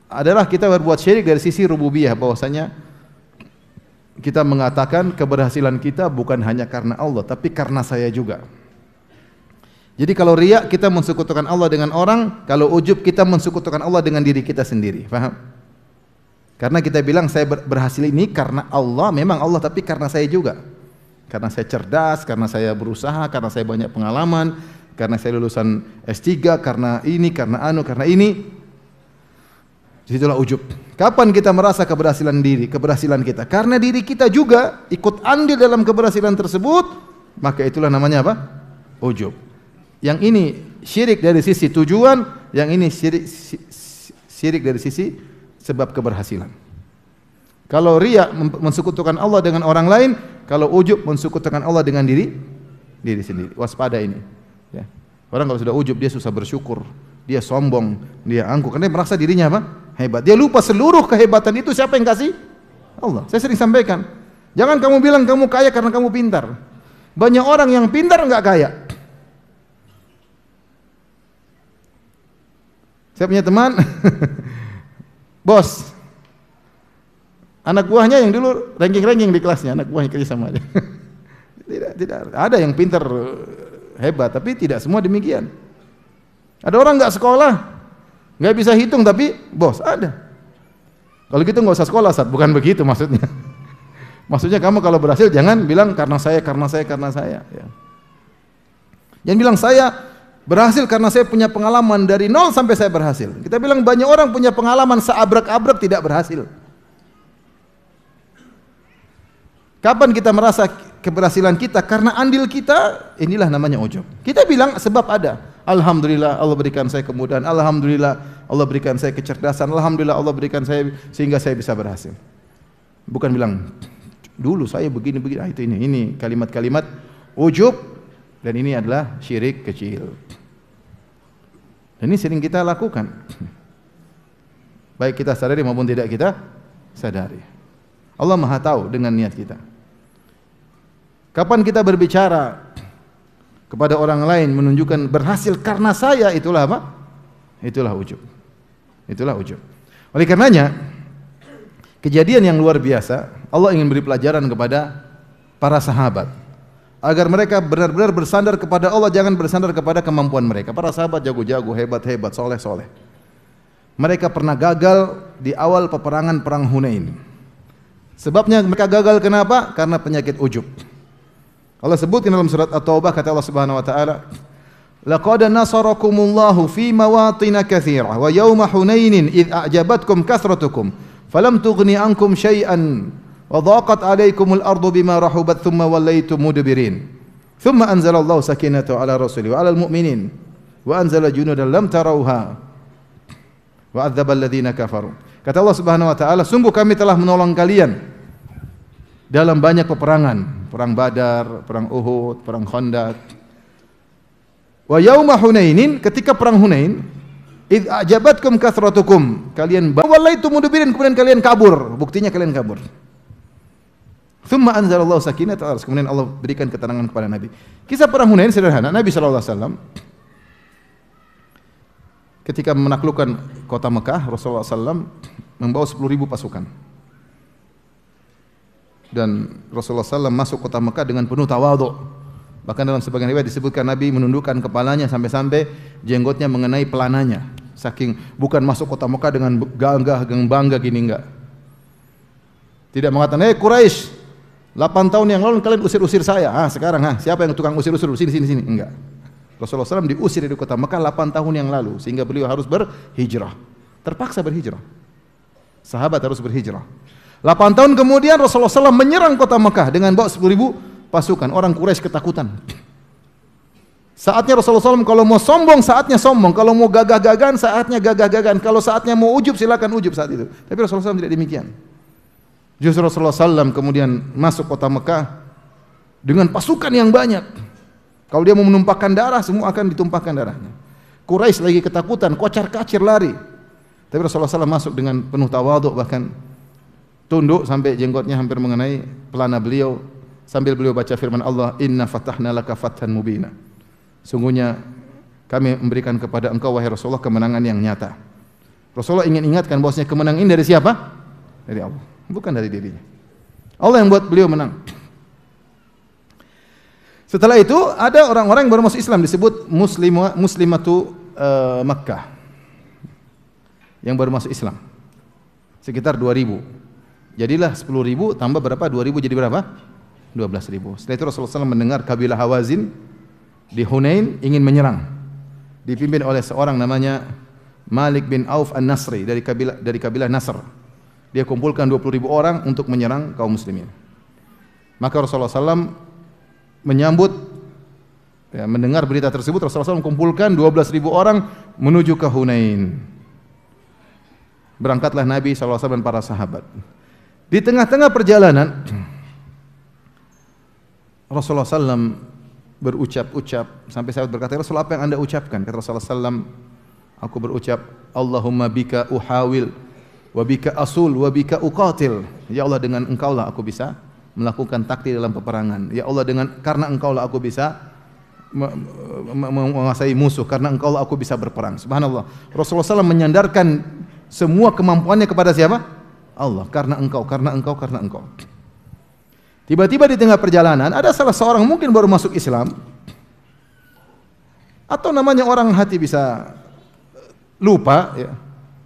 Speaker 2: adalah kita berbuat syirik dari sisi rububiyah, bahwasanya kita mengatakan keberhasilan kita bukan hanya karena Allah, tapi karena saya juga. Jadi kalau riya kita mensekutukan Allah dengan orang, kalau ujub kita mensekutukan Allah dengan diri kita sendiri. Paham? Karena kita bilang saya berhasil ini karena Allah, memang Allah, tapi karena saya juga. Karena saya cerdas, karena saya berusaha, karena saya banyak pengalaman, karena saya lulusan S3, karena ini, karena ini. Disitulah ujub. Kapan kita merasa keberhasilan diri, keberhasilan kita? Karena diri kita juga ikut andil dalam keberhasilan tersebut, maka itulah namanya apa? Ujub. Yang ini syirik dari sisi tujuan, yang ini syirik dari sisi sebab keberhasilan. Kalau riya mensekutukan Allah dengan orang lain, kalau ujub mensekutukan Allah dengan diri sendiri. Waspada ini. Ya. Orang kalau sudah ujub dia susah bersyukur, dia sombong, dia angkuh karena dia merasa dirinya apa? Hebat. Dia lupa seluruh kehebatan itu siapa yang kasih? Allah. Saya sering sampaikan, jangan kamu bilang kamu kaya karena kamu pintar. Banyak orang yang pintar enggak kaya. Saya punya teman, bos, anak buahnya yang dulu ranking-ranking di kelasnya, anak buahnya kerja sama dia. Tidak ada yang pintar hebat, tapi tidak semua demikian. Ada orang nggak sekolah, nggak bisa hitung tapi bos ada. Kalau gitu nggak usah sekolah, Ustaz. Bukan begitu maksudnya. Maksudnya kamu kalau berhasil jangan bilang karena saya. Ya. Jangan bilang saya berhasil karena saya punya pengalaman dari nol sampai saya berhasil. Kita bilang banyak orang punya pengalaman seabrek-abrek tidak berhasil. Kapan kita merasa keberhasilan kita karena andil kita? Inilah namanya ujub. Kita bilang sebab ada. Alhamdulillah Allah berikan saya kemudahan. Alhamdulillah Allah berikan saya kecerdasan. Alhamdulillah Allah berikan saya sehingga saya bisa berhasil. Bukan bilang dulu saya begini. Itu ini kalimat-kalimat ujub Dan ini adalah syirik kecil. Dan ini sering kita lakukan. Baik kita sadari maupun tidak kita sadari. Allah Maha tahu dengan niat kita. Kapan kita berbicara kepada orang lain menunjukkan berhasil karena saya, itulah apa? Itulah ujub. Itulah ujub. Oleh karenanya, kejadian yang luar biasa, Allah ingin beri pelajaran kepada para sahabat agar mereka benar-benar bersandar kepada Allah, jangan bersandar kepada kemampuan mereka. Para sahabat jago-jago, hebat-hebat, soleh-soleh. Mereka pernah gagal di awal peperangan perang Hunain. Sebabnya mereka gagal kenapa? Karena penyakit ujub. Allah sebutkan dalam surat At-Taubah, kata Allah Subhanahu wa taala, "Laqad nasarakumullahu fi mawatin katsirah wa yawma Hunainin id a'jabatkum kathratukum falam tughni ankum syai'an wa dhaqat 'alaykumul ardu bima rahubat thumma wallaytum mudbirin. Thumma anzalallahu sakinatahu 'ala rasulihi wa 'alal mu'minin wa anzala junudan lam tarawha wa 'adzabal ladzina kafaru." Kata Allah Subhanahu wa taala, sungguh kami telah menolong kalian dalam banyak peperangan, perang Badar, perang Uhud, perang Khandaq. Wa yauma Hunainin, ketika perang Hunain, id ajabatkum kathratukum, kalian wallaitum mudbirin, kemudian kalian kabur, buktinya kalian kabur. Tsumma anzalallahu sakinata, kemudian Allah berikan ketenangan kepada Nabi. Kisah perang Hunain sederhana. Nabi sallallahu alaihi wasallam ketika menaklukkan kota Mekah, Rasulullah SAW membawa 10.000 pasukan. Dan Rasulullah SAW masuk kota Mekah dengan penuh tawadhu. Bahkan dalam sebagian riwayat disebutkan Nabi menundukkan kepalanya sampai-sampai jenggotnya mengenai pelananya. Saking bukan masuk kota Mekah dengan gagah, dengan bangga gini, enggak. Tidak mengatakan, "Hei Quraisy, 8 tahun yang lalu kalian usir-usir saya. Sekarang siapa yang tukang usir-usir? Sini. Enggak. Rasulullah SAW diusir dari kota Mekah 8 tahun yang lalu, sehingga beliau harus berhijrah. Terpaksa berhijrah. Sahabat harus berhijrah. 8 tahun kemudian Rasulullah SAW menyerang kota Mekah dengan bawa 10.000 pasukan. Orang Quraisy ketakutan. Saatnya Rasulullah SAW kalau mau sombong, saatnya sombong. Kalau mau gagah-gagahan, saatnya gagah-gagahan. Kalau saatnya mau ujub, silakan ujub saat itu. Tapi Rasulullah SAW tidak demikian. Justru Rasulullah SAW kemudian masuk kota Mekah dengan pasukan yang banyak. Kalau dia mau menumpahkan darah, semua akan ditumpahkan darahnya. Quraisy lagi ketakutan, kocar-kacir lari. Tapi Rasulullah SAW masuk dengan penuh tawadhu, bahkan tunduk sampai jenggotnya hampir mengenai pelana beliau, sambil beliau baca firman Allah, "Inna fatahna laka fathan mubina." Sungguhnya kami memberikan kepada engkau wahai Rasulullah kemenangan yang nyata. Rasulullah ingin ingatkan bahwasanya kemenangan ini dari siapa? Dari Allah, bukan dari dirinya. Allah yang buat beliau menang. Setelah itu ada orang-orang yang baru masuk Islam, disebut muslimatu Makkah, yang baru masuk Islam sekitar 2.000. Jadilah 10.000 tambah berapa? 2.000 jadi berapa? 12.000. Setelah itu Rasulullah SAW mendengar kabilah Hawazin di Hunain ingin menyerang, dipimpin oleh seorang namanya Malik bin Auf An-Nasri dari kabilah Nasr. Dia kumpulkan 20.000 orang untuk menyerang kaum muslimin. Maka Rasulullah SAW menyambut, mendengar berita tersebut, Rasulullah SAW kumpulkan 12.000 orang menuju ke Hunain. Berangkatlah Nabi SAW dan para sahabat. Di tengah-tengah perjalanan Rasulullah SAW berucap-ucap sampai sahabat berkata, "Rasul, apa yang anda ucapkan?" Kata Rasulullah SAW, "Aku berucap, Allahumma bika uhawil, wa bika asul, wa bika uqatil." Ya Allah, dengan engkaulah aku bisa melakukan taktik dalam peperangan. Ya Allah, karena engkaulah aku bisa menguasai musuh, karena engkaulah aku bisa berperang. Subhanallah. Rasulullah SAW menyandarkan semua kemampuannya kepada siapa? Allah. Karena engkau. Tiba-tiba di tengah perjalanan ada salah seorang mungkin baru masuk Islam, atau namanya orang hati bisa lupa, ya.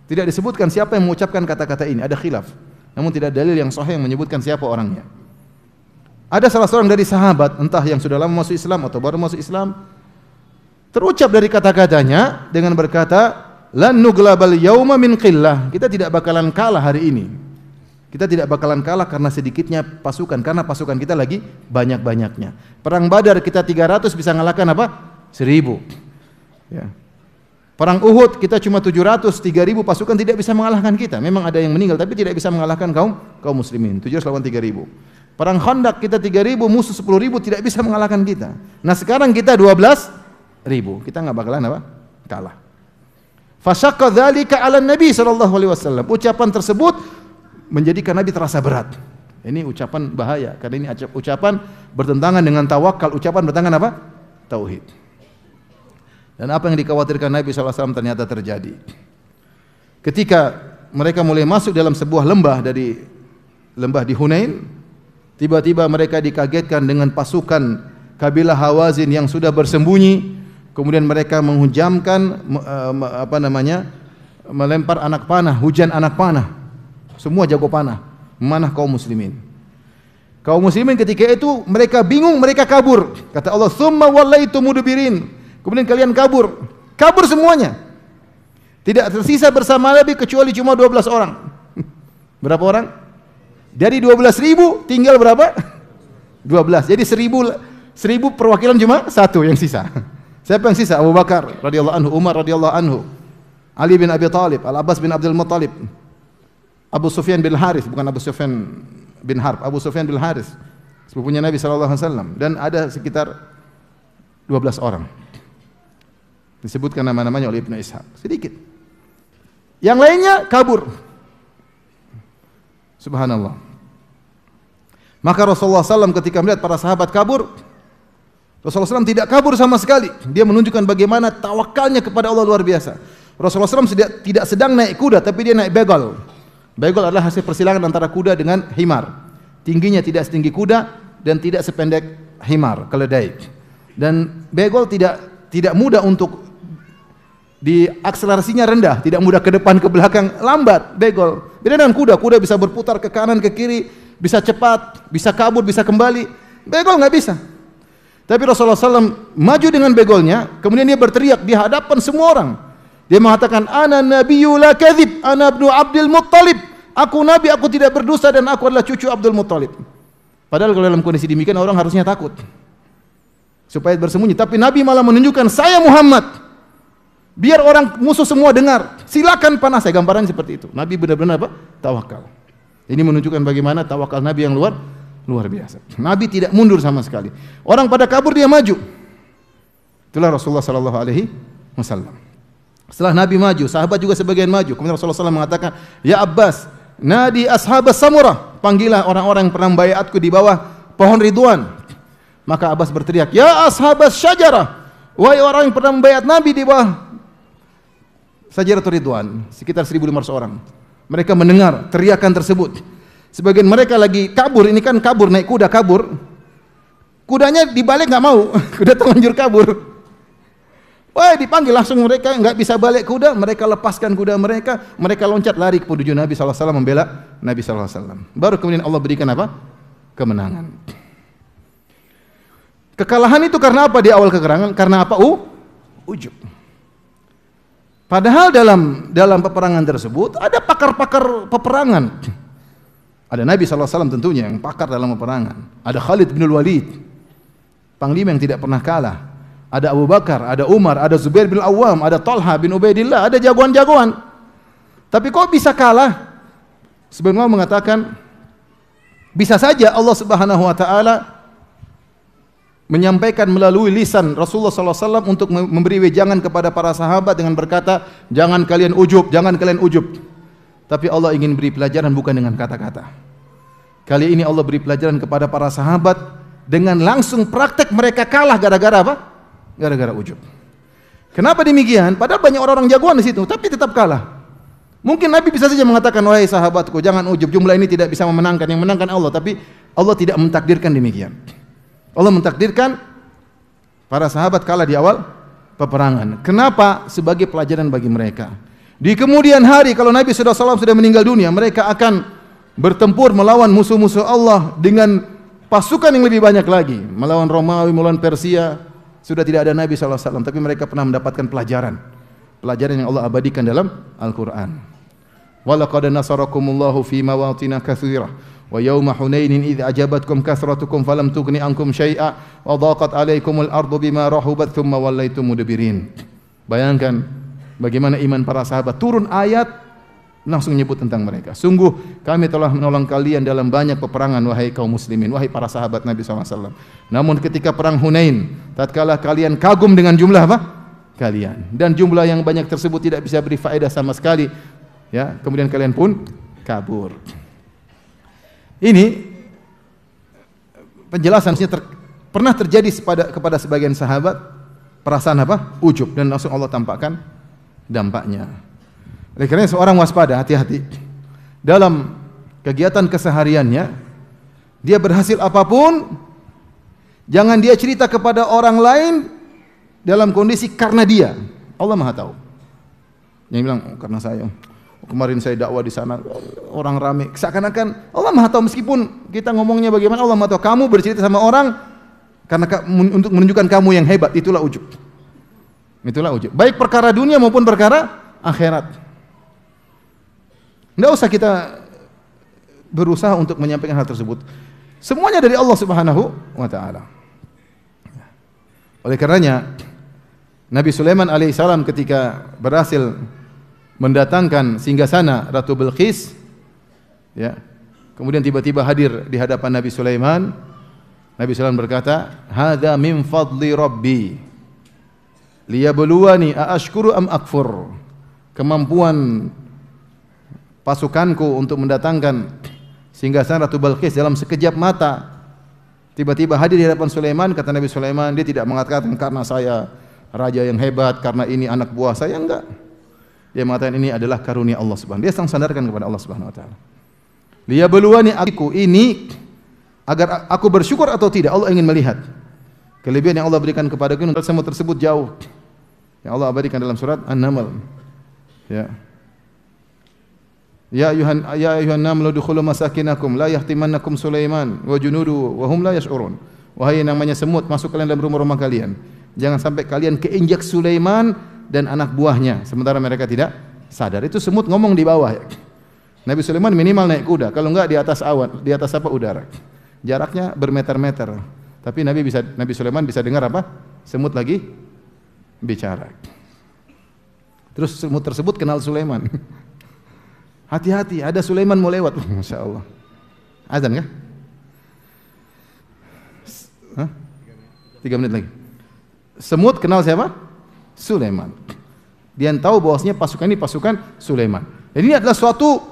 Speaker 2: Tidak disebutkan siapa yang mengucapkan kata-kata ini, ada khilaf. Namun tidak ada dalil yang sahih yang menyebutkan siapa orangnya. Ada salah seorang dari sahabat, entah yang sudah lama masuk Islam atau baru masuk Islam, terucap dari kata-katanya dengan berkata, "Lan nuglabal yauma min qillah." Kita tidak bakalan kalah hari ini. Kita tidak bakalan kalah karena sedikitnya pasukan, karena pasukan kita lagi banyak-banyaknya. Perang Badar kita 300 bisa ngalahkan apa? 1.000. Ya. Perang Uhud kita cuma 700, 3.000 pasukan tidak bisa mengalahkan kita. Memang ada yang meninggal tapi tidak bisa mengalahkan kaum muslimin. 700 lawan 3.000. Perang Khandaq kita 3.000, musuh 10.000 tidak bisa mengalahkan kita. Nah sekarang kita 12.000, kita nggak bakalan apa? Kalah. Fasyaqqa dzalika 'ala Nabi sallallahu alaihi wasallam. Ucapan tersebut menjadikan Nabi terasa berat. Ini ucapan bahaya karena ini ucapan bertentangan dengan tawakal, ucapan bertentangan apa? Tauhid. Dan apa yang dikhawatirkan Nabi sallallahu alaihi wasallam ternyata terjadi. Ketika mereka mulai masuk dalam sebuah lembah dari lembah di Hunain, tiba-tiba mereka dikagetkan dengan pasukan kabilah Hawazin yang sudah bersembunyi. Kemudian mereka menghujamkan melempar anak panah, hujan anak panah. Semua jago panah, memanah kaum muslimin. Kaum muslimin ketika itu mereka bingung, mereka kabur. Kata Allah, "Tsumma wallaitu mudbirin." Kemudian kalian kabur. Kabur semuanya. Tidak tersisa bersama Nabi kecuali cuma 12 orang. Berapa orang? Dari 12.000 tinggal berapa? 12. Jadi 1.000 perwakilan cuma satu yang sisa. Siapa yang sisa? Abu Bakar radhiyallahu anhu, Umar radhiyallahu anhu, Ali bin Abi Thalib, Al-Abbas bin Abdul Muttalib, Abu Sufyan bin Harith, bukan Abu Sufyan bin Harb, Abu Sufyan bin Harith, sepupunya Nabi sallallahu alaihi wasallam, dan ada sekitar 12 orang. Disebutkan nama-namanya oleh Ibnu Ishaq. Sedikit. Yang lainnya kabur. Subhanallah. Maka Rasulullah SAW ketika melihat para sahabat kabur, Rasulullah SAW tidak kabur sama sekali. Dia menunjukkan bagaimana tawakalnya kepada Allah luar biasa. Rasulullah SAW tidak sedang naik kuda, tapi dia naik begal. Begal adalah hasil persilangan antara kuda dengan himar. Tingginya tidak setinggi kuda dan tidak sependek himar, keledai. Dan begal tidak mudah untuk akselerasinya rendah, tidak mudah ke depan ke belakang, lambat begal. Beda dengan kuda, kuda bisa berputar ke kanan ke kiri, bisa cepat, bisa kabur, bisa kembali. Begal nggak bisa. Tapi Rasulullah SAW maju dengan begalnya, kemudian dia berteriak di hadapan semua orang. Dia mengatakan, "Ana nabiyyu la kadzib, ana ibnu Abdul Muttalib." Aku nabi, aku tidak berdusta dan aku adalah cucu Abdul Muttalib. Padahal kalau dalam kondisi demikian orang harusnya takut supaya bersembunyi, tapi Nabi malah menunjukkan, "Saya Muhammad." Biar orang musuh semua dengar, silakan panah saya. Gambaran seperti itu. Nabi benar-benar apa? Tawakal. Ini menunjukkan bagaimana tawakal Nabi yang luar biasa. Nabi tidak mundur sama sekali. Orang pada kabur dia maju. Itulah Rasulullah sallallahu alaihi wasallam. Setelah Nabi maju, sahabat juga sebagian maju. Kemudian Rasulullah SAW mengatakan, "Ya Abbas, nadi ashabas samurah." Panggillah orang-orang yang pernah membayatku di bawah pohon Ridwan. Maka Abbas berteriak, "Ya ashabas syajarah." Wahai orang yang pernah membayat Nabi di bawah Sajaratul Ridwan, sekitar 1.500 orang. Mereka mendengar teriakan tersebut. Sebagian mereka lagi kabur, ini kan kabur, naik kuda kabur. Kudanya dibalik nggak mau, kuda terlanjur kabur. Wah, dipanggil langsung, mereka nggak bisa balik kuda, mereka lepaskan kuda mereka, mereka loncat lari ke menuju Nabi SAW membela Nabi SAW. Baru kemudian Allah berikan apa? Kemenangan. Kekalahan itu karena apa di awal kekerangan? Karena apa? Ujub. Padahal dalam peperangan tersebut ada pakar-pakar peperangan. Ada Nabi SAW tentunya yang pakar dalam peperangan. Ada Khalid bin Walid, panglima yang tidak pernah kalah. Ada Abu Bakar, ada Umar, ada Zubair bin Awam, ada Talha bin Ubaidillah, ada jagoan-jagoan. Tapi kok bisa kalah? Sebenarnya mengatakan bisa saja Allah Subhanahu wa taala menyampaikan melalui lisan Rasulullah SAW untuk memberi wejangan kepada para sahabat dengan berkata, "Jangan kalian ujub, jangan kalian ujub." Tapi Allah ingin beri pelajaran bukan dengan kata-kata. Kali ini Allah beri pelajaran kepada para sahabat dengan langsung praktek mereka kalah gara-gara apa? Gara-gara ujub. Kenapa demikian? Padahal banyak orang-orang jagoan di situ, tapi tetap kalah. Mungkin Nabi bisa saja mengatakan, "Wahai sahabatku, jangan ujub, jumlah ini tidak bisa memenangkan, yang menangkan Allah." Tapi Allah tidak mentakdirkan demikian. Allah mentakdirkan para sahabat kalah di awal peperangan. Kenapa? Sebagai pelajaran bagi mereka. Di kemudian hari kalau Nabi SAW sudah meninggal dunia, mereka akan bertempur melawan musuh-musuh Allah dengan pasukan yang lebih banyak lagi. Melawan Romawi, melawan Persia. Sudah tidak ada Nabi SAW, tapi mereka pernah mendapatkan pelajaran. Pelajaran yang Allah abadikan dalam Al-Quran. Walaqad nasarakumullahu fi mawatina katsirah. Wa yawma Hunainin idh ajabatkum kathratukum falam tughni ankum syai'a wa dhaqat 'alaikumul ardu bima rahubat thumma wallaitum mudbirin. Bayangkan bagaimana iman para sahabat. Turun ayat Langsung menyebut tentang mereka. Sungguh kami telah menolong kalian dalam banyak peperangan wahai kaum muslimin, wahai para sahabat Nabi SAW. Namun ketika perang Hunain, tatkala kalian kagum dengan jumlah apa? Kalian. Dan jumlah yang banyak tersebut tidak bisa beri faedah sama sekali. Ya, kemudian kalian pun kabur. Ini penjelasannya pernah terjadi kepada sebagian sahabat perasaan apa? Ujub, dan langsung Allah tampakkan dampaknya. Oleh karena seorang waspada, hati-hati dalam kegiatan kesehariannya. Dia berhasil apapun, jangan dia cerita kepada orang lain dalam kondisi karena dia. Allah Maha tahu. Yang bilang karena saya, kemarin saya dakwah di sana orang ramai. Seakan-akan Allah Maha tahu, meskipun kita ngomongnya bagaimana, Allah Maha tahu. Kamu bercerita sama orang karena untuk menunjukkan kamu yang hebat, itulah ujub. Itulah ujub. Baik perkara dunia maupun perkara akhirat. Tidak usah kita berusaha untuk menyampaikan hal tersebut. Semuanya dari Allah Subhanahu wa taala. Oleh karenanya Nabi Sulaiman alaihissalam ketika berhasil mendatangkan singgasana Ratu Bilqis, ya, kemudian tiba-tiba hadir di hadapan Nabi Sulaiman. Nabi Sulaiman berkata, "Hadza min fadli Rabbi liyabluwani aashkuru am akfur." Kemampuan pasukanku untuk mendatangkan singgasana Ratu Bilqis dalam sekejap mata. Tiba-tiba hadir di hadapan Sulaiman. Kata Nabi Sulaiman, dia tidak mengatakan karena saya raja yang hebat, karena ini anak buah saya, enggak. Dia mengatakan ini adalah karunia Allah Subhanahu. Dia sandarkan kepada Allah Subhanahu wa taala. Liyabluwani aku ini agar aku bersyukur atau tidak. Allah ingin melihat kelebihan yang Allah berikan kepadaku. Semua tersebut jauh yang Allah abadikan dalam surat An-Naml. Ya. Ya ayuhan namlu dukhulu masakinakum la yahtimannakum Sulaiman wa junudu wa hum la yash'urun. Wahai yang namanya semut, masuk kalian dalam rumah-rumah kalian. Jangan sampai kalian keinjak Sulaiman dan anak buahnya sementara mereka tidak sadar. Itu semut ngomong di bawah. Nabi Sulaiman minimal naik kuda, kalau enggak di atas awan, di atas apa? Udara. Jaraknya bermeter-meter. Tapi Nabi Sulaiman bisa dengar apa? Semut lagi bicara. Terus semut tersebut kenal Sulaiman. Hati-hati, ada Sulaiman mau lewat. Masya Allah. Azan kah? 3 menit lagi. Semut kenal siapa? Sulaiman. Dia tahu bahwasanya pasukan ini pasukan Sulaiman. Jadi ini adalah suatu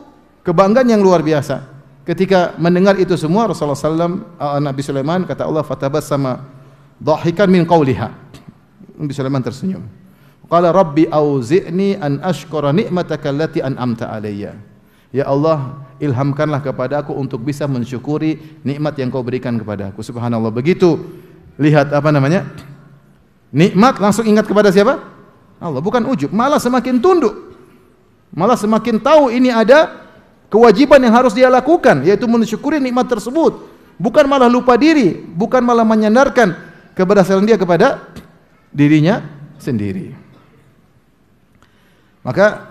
Speaker 2: kebanggaan yang luar biasa. Ketika mendengar itu semua, Rasulullah SAW, Nabi Sulaiman, kata Allah, fatabassama dhahikan min qawliha. Nabi Sulaiman tersenyum. Qala rabbi auzi'ni an ashkura ni'mataka allati an'amta alayya. Ya Allah, ilhamkanlah kepada aku untuk bisa mensyukuri nikmat yang kau berikan kepada aku. Subhanallah. Begitu lihat apa namanya? Nikmat langsung ingat kepada siapa? Allah. Bukan ujub, malah semakin tunduk. Malah semakin tahu ini ada kewajiban yang harus dia lakukan, yaitu mensyukuri nikmat tersebut. Bukan malah lupa diri, bukan malah menyandarkan keberhasilan dia kepada dirinya sendiri. Maka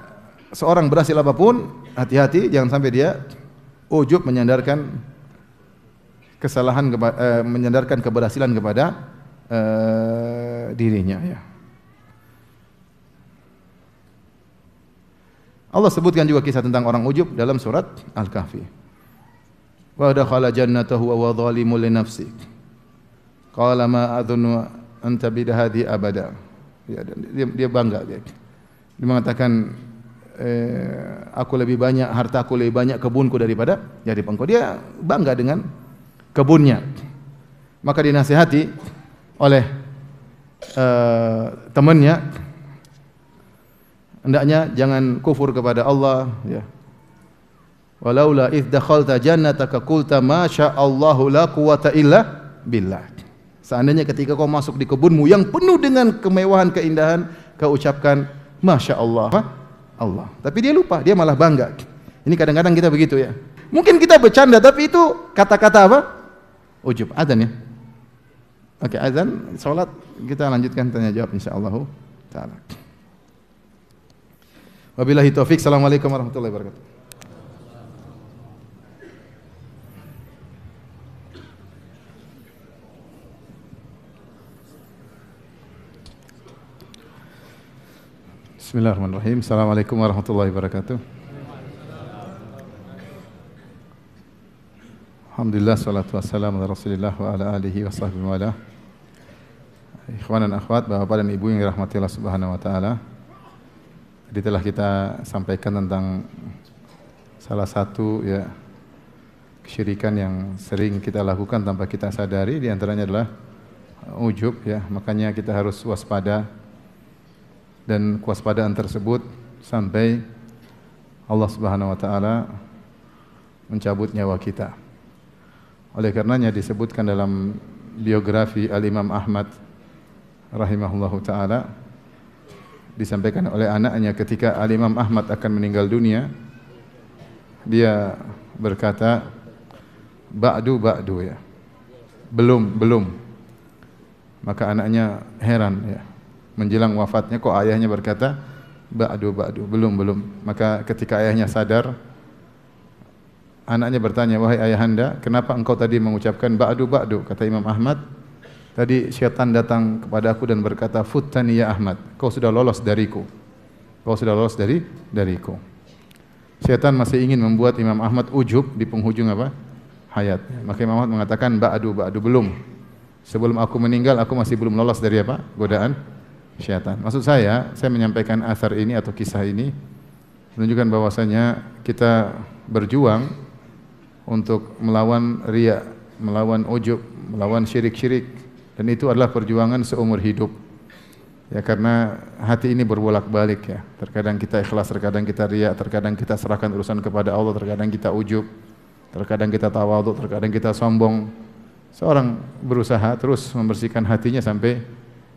Speaker 2: seorang berhasil apapun, hati-hati jangan sampai dia ujub menyandarkan kesalahan menyandarkan keberhasilan kepada dirinya, ya. Allah sebutkan juga kisah tentang orang ujub dalam surat Al-Kahfi. Wa dakhala jannatahu wa zalimun li nafsi. Qala ma adhunnu an tabida hadhi abada. Ya, dia bangga dia. Dia mengatakan aku lebih banyak hartaku, lebih banyak kebunku daripada engkau. Dia bangga dengan kebunnya. Maka dinasihati oleh temannya, hendaknya jangan kufur kepada Allah, ya. Walaula idh dakhalta jannataka qulta ma sya'allahu la quwwata illa billah. Seandainya ketika kau masuk di kebunmu yang penuh dengan kemewahan, keindahan, kau ucapkan masya Allah, Allah. Tapi dia lupa, dia malah bangga. Ini kadang-kadang kita begitu, ya. Mungkin kita bercanda, tapi itu kata-kata apa? Ujub. Azan, ya. Oke, azan, salat, kita lanjutkan tanya jawab insyaallah taala. Wabillahi taufik. Assalamualaikum warahmatullahi wabarakatuh. Bismillahirrahmanirrahim. Assalamualaikum warahmatullahi wabarakatuh. Alhamdulillah, salatu wassalamu ala Rasulillah wa ala alihi wa sahbihi wa ala. Ikhwan dan akhwat, bapak dan ibu yang dirahmati Allah Subhanahu wa taala. Jadi telah kita sampaikan tentang salah satu ya kesyirikan yang sering kita lakukan tanpa kita sadari, di antaranya adalah ujub ya. Makanya kita harus waspada, dan kewaspadaan tersebut sampai Allah Subhanahu wa taala mencabut nyawa kita. Oleh karenanya disebutkan dalam biografi Al-Imam Ahmad rahimahullahu ta'ala, disampaikan oleh anaknya ketika Al-Imam Ahmad akan meninggal dunia, dia berkata, ba'du ya, belum. Maka anaknya heran ya, menjelang wafatnya kok ayahnya berkata ba'du, belum. Maka ketika ayahnya sadar, anaknya bertanya, wahai ayahanda, kenapa engkau tadi mengucapkan ba'du? Kata Imam Ahmad, tadi syaitan datang kepada aku dan berkata, futtani ya Ahmad, kau sudah lolos dariku. Dariku. Syaitan masih ingin membuat Imam Ahmad ujub di penghujung apa? Hayatnya. Maka Imam Ahmad mengatakan ba'du, belum. Sebelum aku meninggal, aku masih belum lolos dari apa? Godaan syaitan. Maksud saya menyampaikan asar ini atau kisah ini menunjukkan bahwasanya kita berjuang untuk melawan riya, melawan ujub, melawan syirik-syirik, dan itu adalah perjuangan seumur hidup. Ya, karena hati ini berbolak-balik ya. Terkadang kita ikhlas, terkadang kita riya, terkadang kita serahkan urusan kepada Allah, terkadang kita ujub, terkadang kita tawadhu, terkadang kita sombong. Seorang berusaha terus membersihkan hatinya sampai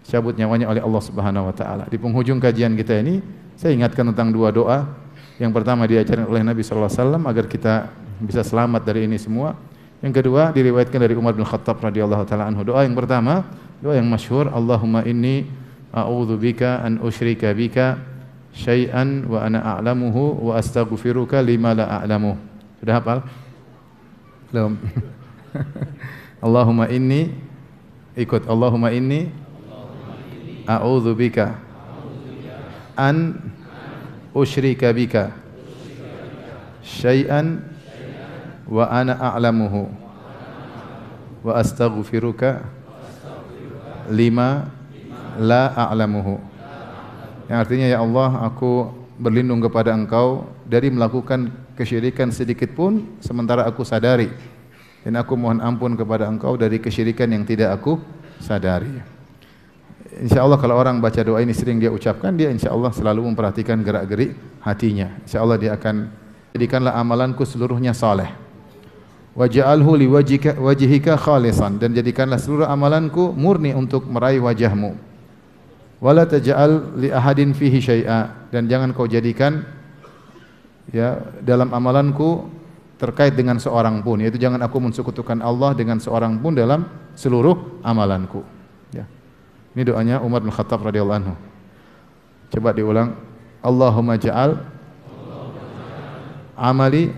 Speaker 2: cabut nyawanya oleh Allah Subhanahu wa taala. Di penghujung kajian kita ini, saya ingatkan tentang dua doa. Yang pertama diajarkan oleh Nabi sallallahu alaihi wasallam agar kita bisa selamat dari ini semua. Yang kedua diriwayatkan dari Umar bin Khattab radhiyallahu taala anhu. Doa yang pertama, doa yang masyhur, Allahumma inni a'udzubika an usyrika bika syai'an wa ana a'lamuhu wa astaghfiruka lima la a'lamu. Sudah hafal? Belum. Allahumma inni a'udzubika an usyrika bika syai'an wa ana a'lamuhu wa astaghfiruka lima la a'lamuhu. Yang artinya, ya Allah, aku berlindung kepada Engkau dari melakukan kesyirikan sedikit pun sementara aku sadari, dan aku mohon ampun kepada Engkau dari kesyirikan yang tidak aku sadari. InsyaAllah kalau orang baca doa ini sering dia ucapkan, dia insyaAllah selalu memperhatikan gerak-gerik hatinya. InsyaAllah dia akan, jadikanlah amalanku seluruhnya saleh. Waj'alhu liwajhika khalisan, dan jadikanlah seluruh amalanku murni untuk meraih wajahmu. Wala taj'al li ahadin fihi syai'a, dan jangan kau jadikan ya dalam amalanku terkait dengan seorang pun, yaitu jangan aku mensekutukan Allah dengan seorang pun dalam seluruh amalanku. Ya. Ini doanya Umar bin Khattab radhiyallahu anhu. Coba diulang. Allahumma ja'al amali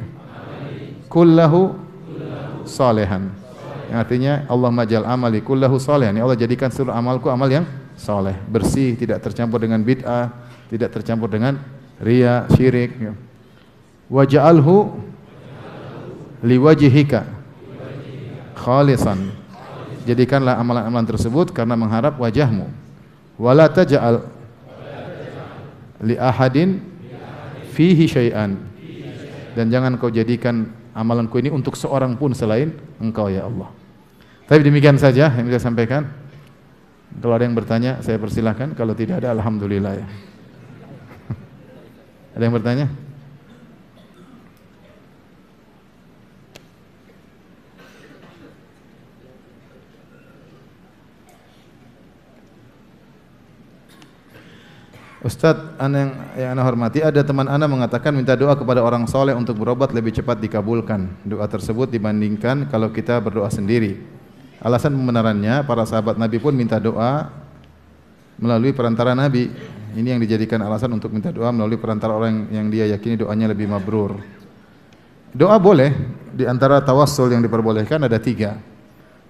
Speaker 2: kullahu salihan. Yang artinya Allahumma ja'al amali kullahu salihan. Ya Allah, jadikan seluruh amalku amal yang saleh, bersih, tidak tercampur dengan bid'ah, tidak tercampur dengan riya, syirik. Ya. Waj'alhu liwajhika khalisan, jadikanlah amalan-amalan tersebut karena mengharap wajahmu. Wala taj'al li ahadin fihi syai'an, dan jangan kau jadikan amalanku ini untuk seorang pun selain Engkau ya Allah. Tapi demikian saja yang saya sampaikan. Kalau ada yang bertanya saya persilahkan, kalau tidak ada alhamdulillah ya. Ada yang bertanya? Ustadz, yang ana hormati, ada teman ana mengatakan minta doa kepada orang soleh untuk berobat lebih cepat dikabulkan. Doa tersebut dibandingkan kalau kita berdoa sendiri. Alasan pembenarannya, para sahabat Nabi pun minta doa melalui perantara Nabi. Ini yang dijadikan alasan untuk minta doa melalui perantara orang yang dia yakini doanya lebih mabrur. Doa boleh, di antara tawassul yang diperbolehkan ada 3.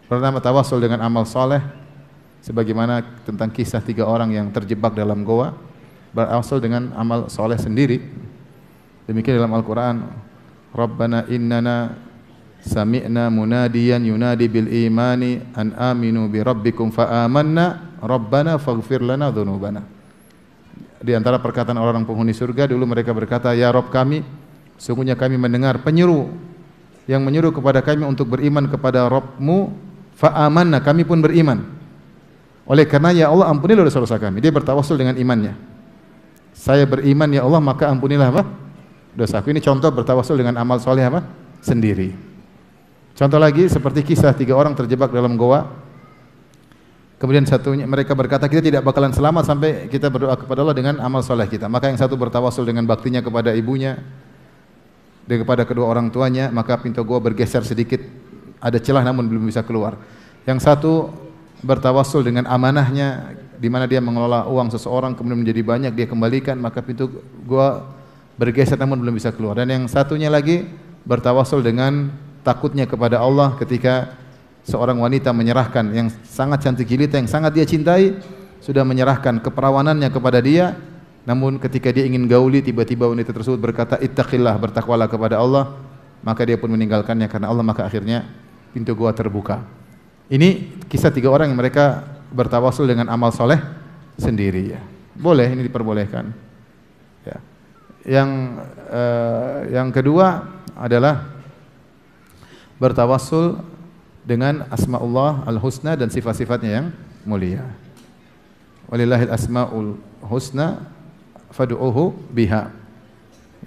Speaker 2: Pertama, tawassul dengan amal soleh, sebagaimana tentang kisah 3 orang yang terjebak dalam goa, berasal dengan amal soleh sendiri. Demikian dalam Al-Quran, Rabbana innana sami'na munadiyan yunadi bil imani an aminu bi rabbikum fa amanna rabbana faghfir lana dzunubana. Di antara perkataan orang penghuni surga dulu mereka berkata, ya Rabb kami, sungguhnya kami mendengar penyeru yang menyuruh kepada kami untuk beriman kepada Rabbmu, fa amanna, kami pun beriman. Oleh karena ya Allah ampunilah dosa-dosa kami. Dia bertawassul dengan imannya. Saya beriman ya Allah maka ampunilah apa? Dosaku. Ini contoh bertawassul dengan amal soleh apa? Sendiri. Contoh lagi seperti kisah 3 orang terjebak dalam goa. Kemudian satunya mereka berkata kita tidak bakalan selamat sampai kita berdoa kepada Allah dengan amal soleh kita. Maka yang satu bertawassul dengan baktinya kepada ibunya dan kepada kedua orang tuanya, maka pintu goa bergeser sedikit, ada celah namun belum bisa keluar. Yang satu bertawassul dengan amanahnya, di mana dia mengelola uang seseorang kemudian menjadi banyak dia kembalikan, maka pintu goa bergeser namun belum bisa keluar. Dan yang satunya lagi bertawassul dengan takutnya kepada Allah ketika seorang wanita menyerahkan yang sangat cantik jelita yang sangat dia cintai, sudah menyerahkan keperawanannya kepada dia, namun ketika dia ingin gauli tiba-tiba wanita tersebut berkata ittaqillah, bertakwalah kepada Allah, maka dia pun meninggalkannya karena Allah, maka akhirnya pintu goa terbuka. Ini kisah 3 orang yang mereka bertawassul dengan amal soleh sendiri ya. Boleh, ini diperbolehkan. Ya. Yang kedua adalah bertawassul dengan asmaullah al-husna dan sifat-sifatnya yang mulia. Walillahil asmaul husna fad'uuhu biha.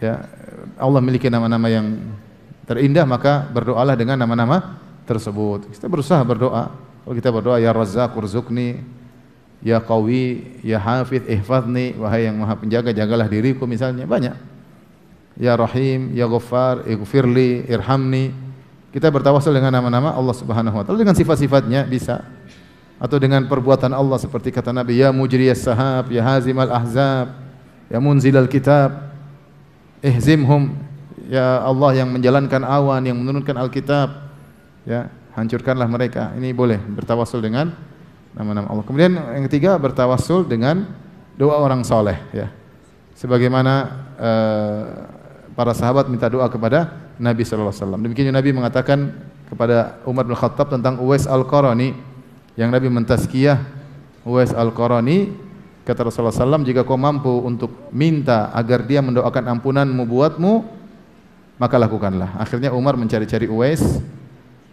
Speaker 2: Ya, Allah memiliki nama-nama yang terindah, maka berdoalah dengan nama-nama tersebut. Kita berusaha berdoa. Kalau kita berdoa ya Razzaq urzuqni, ya Qawi, ya Hafidz ihfazni, wahai yang Maha Penjaga jagalah diriku misalnya, banyak. Ya Rahim, ya Ghaffar, ighfirli, irhamni. Kita bertawassul dengan nama-nama Allah Subhanahu wa taala, dengan sifat-sifatnya bisa. Atau dengan perbuatan Allah seperti kata Nabi, ya mujriyas sahab, ya hazimal ahzab, ya munzilal kitab, ihzimhum, ya Allah yang menjalankan awan, yang menurunkan Alkitab, ya hancurkanlah mereka. Ini boleh bertawassul dengan nama-nama Allah. Kemudian yang ketiga bertawassul dengan doa orang soleh, ya. Sebagaimana para sahabat minta doa kepada Nabi sallallahu alaihi wasallam. Demikian Nabi mengatakan kepada Umar bin Khattab tentang Uwais Al-Qarani, yang Nabi mentazkiyah Uwais Al-Qarani, kata Rasulullah SAW, jika kau mampu untuk minta agar dia mendoakan ampunanmu buatmu, maka lakukanlah. Akhirnya Umar mencari-cari Uwais,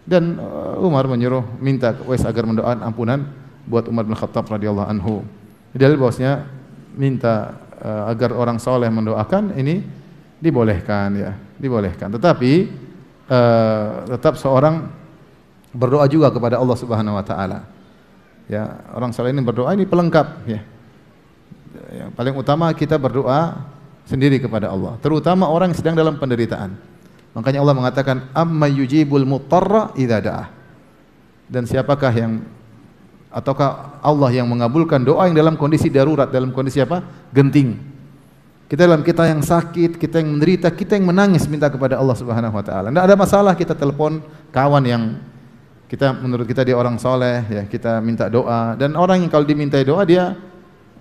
Speaker 2: dan Umar menyuruh minta Uwais agar mendoakan ampunan buat Umar bin Khattab radhiyallahu anhu. Dalil bahwasanya minta agar orang soleh mendoakan ini dibolehkan, ya, dibolehkan. Tetapi tetap seorang berdoa juga kepada Allah Subhanahu wa taala. Ya, orang soleh ini berdoa ini pelengkap, ya. Yang paling utama kita berdoa sendiri kepada Allah, terutama orang yang sedang dalam penderitaan. Makanya Allah mengatakan amma yujibul mutarra idza da'ah. Dan siapakah yang ataukah Allah yang mengabulkan doa yang dalam kondisi darurat, dalam kondisi apa? Genting. Kita dalam kita yang sakit, kita yang menderita, kita yang menangis minta kepada Allah Subhanahu wa taala. Tidak ada masalah kita telepon kawan yang kita menurut kita dia orang soleh, ya, kita minta doa. Dan orang yang kalau dimintai doa dia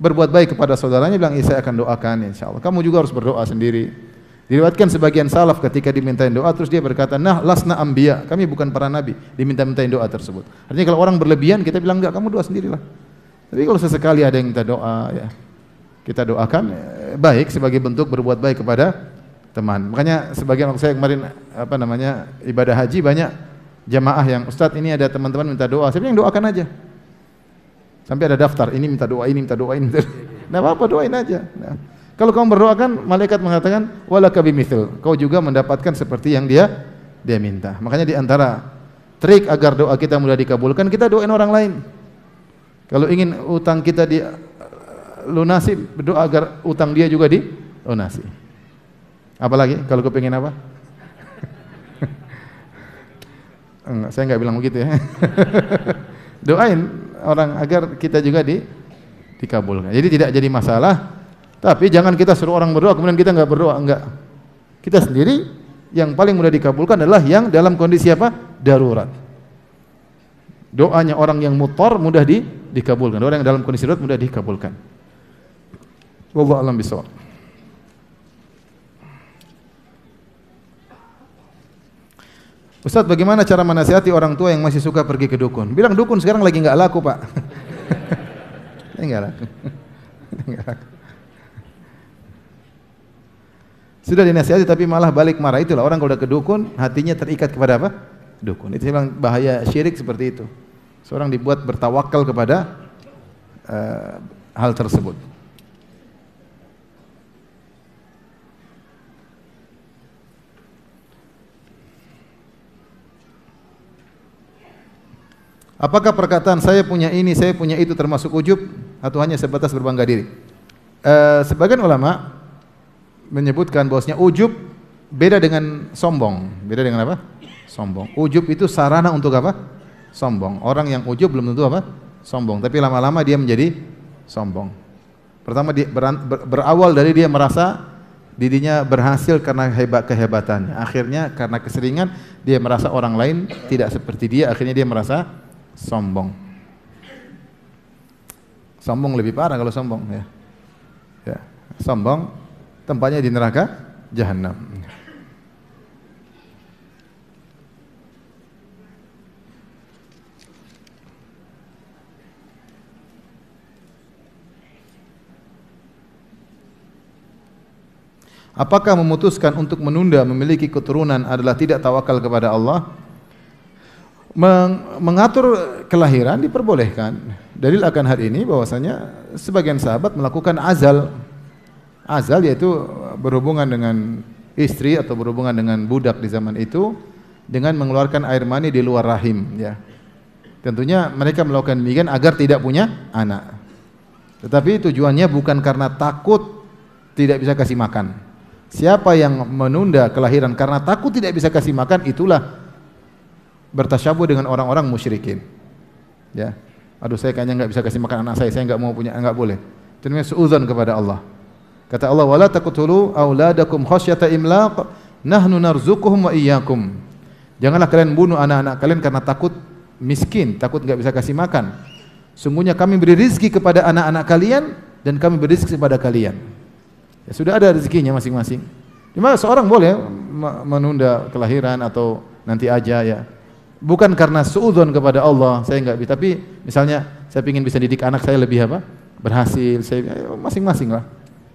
Speaker 2: berbuat baik kepada saudaranya, bilang saya akan doakan insyaallah. Kamu juga harus berdoa sendiri. Diriwayatkan sebagian salaf ketika dimintain doa terus dia berkata, nah lasna anbiya, kami bukan para nabi, diminta-mintain doa tersebut. Artinya kalau orang berlebihan kita bilang enggak, kamu doa sendirilah. Tapi kalau sesekali ada yang minta doa, ya kita doakan, baik sebagai bentuk berbuat baik kepada teman. Makanya sebagian waktu saya kemarin ibadah haji, banyak jamaah yang Ustadz ini ada teman-teman minta doa, saya bilang doakan aja. Sampai ada daftar, ini minta doa, ini minta doa, ini minta doa. Nah, apa doain aja. Nah, kalau kamu berdoakan, malaikat mengatakan walaka bimithil, kau juga mendapatkan seperti yang dia minta. Makanya di antara trik agar doa kita mudah dikabulkan, kita doain orang lain. Kalau ingin utang kita lunasi, berdoa agar utang dia juga dilunasi. Apalagi kalau kepingin apa? Enggak, saya enggak bilang begitu ya. Doain orang agar kita juga dikabulkan. Jadi tidak jadi masalah. Tapi jangan kita suruh orang berdoa kemudian kita enggak berdoa, enggak. Kita sendiri yang paling mudah dikabulkan adalah yang dalam kondisi apa? Darurat. Doanya orang yang mutar mudah dikabulkan. Orang yang dalam kondisi darurat mudah dikabulkan. Wallahu a'lam bishawab. Ustaz, bagaimana cara menasihati orang tua yang masih suka pergi ke dukun? Bilang dukun sekarang lagi nggak laku, Pak. Nggak laku. Nggak laku. Sudah dinasihati tapi malah balik marah. Itulah orang kalau udah ke dukun, hatinya terikat kepada apa? Dukun. Itu memang bahaya syirik seperti itu. Seorang dibuat bertawakal kepada hal tersebut. Apakah perkataan saya punya ini, saya punya itu termasuk ujub atau hanya sebatas berbangga diri? Sebagian ulama menyebutkan bahwasanya ujub beda dengan sombong. Beda dengan apa? Sombong. Ujub itu sarana untuk apa? Sombong. Orang yang ujub belum tentu apa? Sombong. Tapi lama-lama dia menjadi sombong. Pertama dia berawal dari dia merasa dirinya berhasil karena kehebatannya. Akhirnya karena keseringan dia merasa orang lain tidak seperti dia. Akhirnya dia merasa sombong. Sombong lebih parah kalau sombong ya. Ya, sombong tempatnya di neraka jahanam. Apakah memutuskan untuk menunda memiliki keturunan adalah tidak tawakal kepada Allah? Mengatur kelahiran diperbolehkan. Dalil akan hal ini bahwasanya sebagian sahabat melakukan azal. Azal yaitu berhubungan dengan istri atau berhubungan dengan budak di zaman itu dengan mengeluarkan air mani di luar rahim ya. Tentunya mereka melakukan demikian agar tidak punya anak. Tetapi tujuannya bukan karena takut tidak bisa kasih makan. Siapa yang menunda kelahiran karena takut tidak bisa kasih makan, itulah bertasyabuh dengan orang-orang musyrikin. Ya. Aduh, saya kayaknya enggak bisa kasih makan anak saya enggak mau punya, enggak boleh. Itu namanya suudzon kepada Allah. Kata Allah, "Wala taqtulu auladakum khasyata imlaq, nahnu narzuquhum wa iyyakum." Janganlah kalian bunuh anak-anak kalian karena takut miskin, takut enggak bisa kasih makan. Sungguhnya kami beri rezeki kepada anak-anak kalian dan kami beri rezeki kepada kalian. Ya, sudah ada rezekinya masing-masing. Cuma seorang boleh menunda kelahiran atau nanti aja ya. Bukan karena suudzon kepada Allah, saya enggak bisa. Tapi misalnya saya ingin bisa didik anak saya lebih apa? Berhasil, saya masing-masing lah.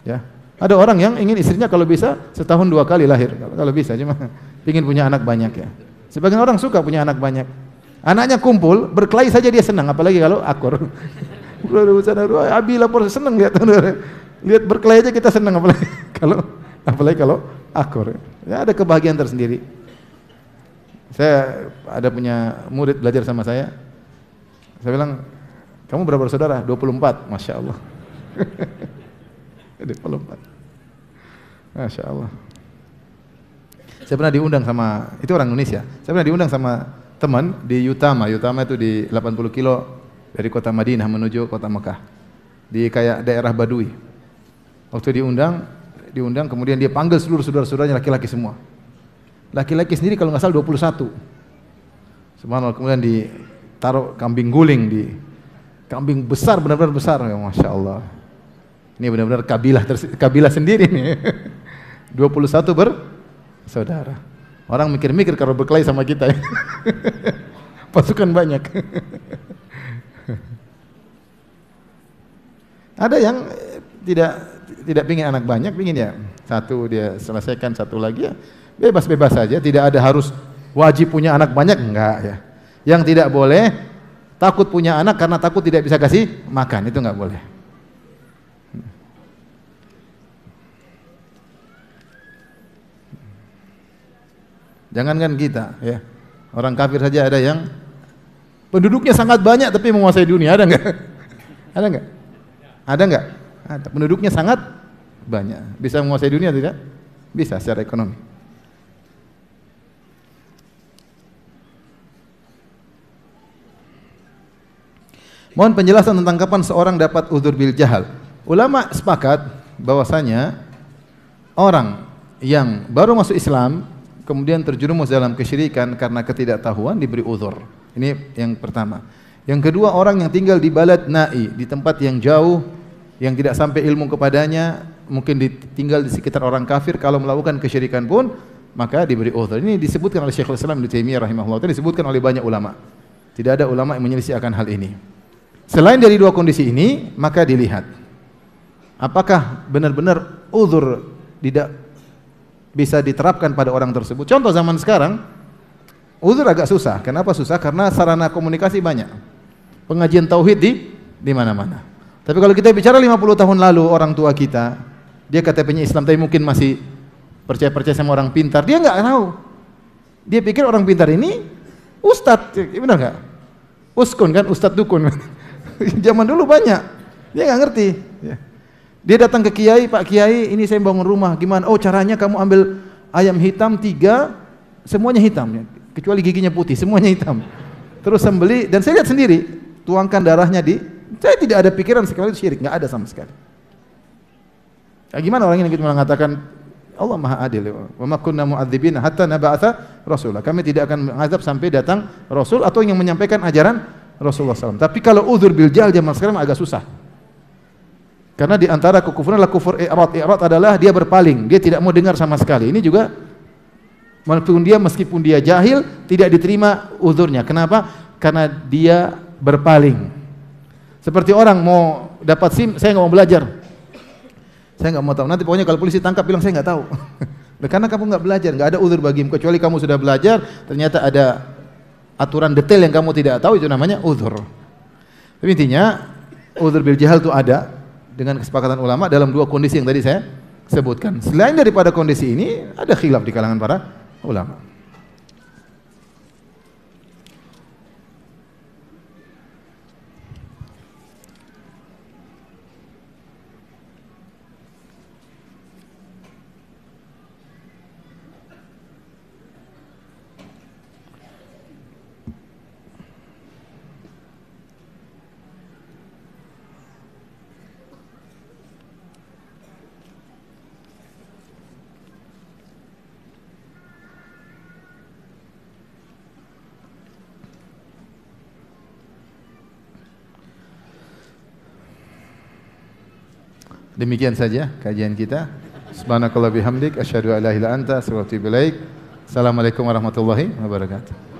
Speaker 2: Ya. Ada orang yang ingin istrinya kalau bisa setahun 2 kali lahir, kalau bisa, cuma ingin punya anak banyak ya. Sebagian orang suka punya anak banyak. Anaknya kumpul, berkelahi saja dia senang, apalagi kalau akur. Abi lapor senang lihat. Lihat berkelahi aja kita senang, apalagi kalau akur. Ya ada kebahagiaan tersendiri. Saya ada punya murid belajar sama saya. Saya bilang, kamu berapa bersaudara? 24. Masya Allah. 24. Masya Allah. Saya pernah diundang sama, itu orang Indonesia. Saya pernah diundang sama teman di Yutama. Yutama itu di 80 kilo dari kota Madinah menuju kota Mekah. Di kayak daerah Badui. Waktu diundang kemudian dia panggil seluruh saudara-saudaranya laki-laki semua. Laki-laki sendiri kalau nggak salah 21. Subhanallah, kemudian ditaruh kambing guling kambing besar, benar-benar besar ya, Masya Allah. Ini benar-benar kabilah sendiri nih. 21 bersaudara. Orang mikir-mikir kalau berkelahi sama kita ya. Pasukan banyak. Ada yang tidak pingin anak banyak, pingin ya satu dia selesaikan, satu lagi ya bebas-bebas saja, tidak ada harus wajib punya anak banyak, enggak ya. Yang tidak boleh takut punya anak karena takut tidak bisa kasih makan, itu enggak boleh. Jangankan kita ya. Orang kafir saja ada yang penduduknya sangat banyak tapi menguasai dunia, ada enggak? Ada enggak? Ada enggak? Ada. Penduduknya sangat banyak, bisa menguasai dunia tidak? Bisa secara ekonomi. Mohon penjelasan tentang kapan seorang dapat uzur bil jahal. Ulama sepakat bahwasanya orang yang baru masuk Islam kemudian terjerumus dalam kesyirikan karena ketidaktahuan diberi uzur. Ini yang pertama. Yang kedua, orang yang tinggal di balad na'i, di tempat yang jauh yang tidak sampai ilmu kepadanya, mungkin tinggal di sekitar orang kafir, kalau melakukan kesyirikan pun maka diberi uzur. Ini disebutkan oleh Syekhul Islam Ibnu Taimiyah rahimahullah, disebutkan oleh banyak ulama. Tidak ada ulama yang menyelisih akan hal ini. Selain dari dua kondisi ini, maka dilihat apakah benar-benar uzur tidak bisa diterapkan pada orang tersebut. Contoh zaman sekarang, uzur agak susah. Kenapa susah? Karena sarana komunikasi banyak. Pengajian tauhid di mana-mana. Tapi kalau kita bicara 50 tahun lalu, orang tua kita, dia KTP-nya Islam tapi mungkin masih percaya sama orang pintar, dia enggak tahu. Dia pikir orang pintar ini ustadz, benar enggak? Uskun kan, ustadz dukun. Zaman dulu banyak. Dia enggak ngerti. Dia datang ke kiai, Pak Kiai, ini saya bangun rumah, gimana? Oh caranya kamu ambil ayam hitam 3, semuanya hitam, kecuali giginya putih, semuanya hitam. Terus sembeli, dan saya lihat sendiri, tuangkan darahnya saya tidak ada pikiran sekali itu syirik, nggak ada sama sekali. Nah, gimana orang ini mengatakan Allah Maha Adil, wa ma kunna mu'adzibina hatta nab'atsa rasulah. Kami tidak akan mengazab sampai datang rasul atau yang menyampaikan ajaran Rasulullah SAW. Tapi kalau uzur bil jahl zaman sekarang agak susah. Karena di antara kekufuran adalah kufur i'rad. I'rad adalah dia berpaling, dia tidak mau dengar sama sekali. Ini juga meskipun dia jahil tidak diterima uzurnya. Kenapa? Karena dia berpaling. Seperti orang mau dapat SIM, saya nggak mau belajar. Saya nggak mau tahu. Nanti pokoknya kalau polisi tangkap bilang saya nggak tahu. Karena kamu nggak belajar, nggak ada uzur bagimu kecuali kamu sudah belajar. Ternyata ada aturan detail yang kamu tidak tahu, itu namanya uzur. Tapi intinya uzur bil jahal itu ada dengan kesepakatan ulama dalam dua kondisi yang tadi saya sebutkan. Selain daripada kondisi ini ada khilaf di kalangan para ulama. Demikian saja kajian kita. Subhanakallah bihamdik asyhadu an la ilaha illa anta astaghfiruka wa atubu ilaik. Assalamualaikum warahmatullahi wabarakatuh.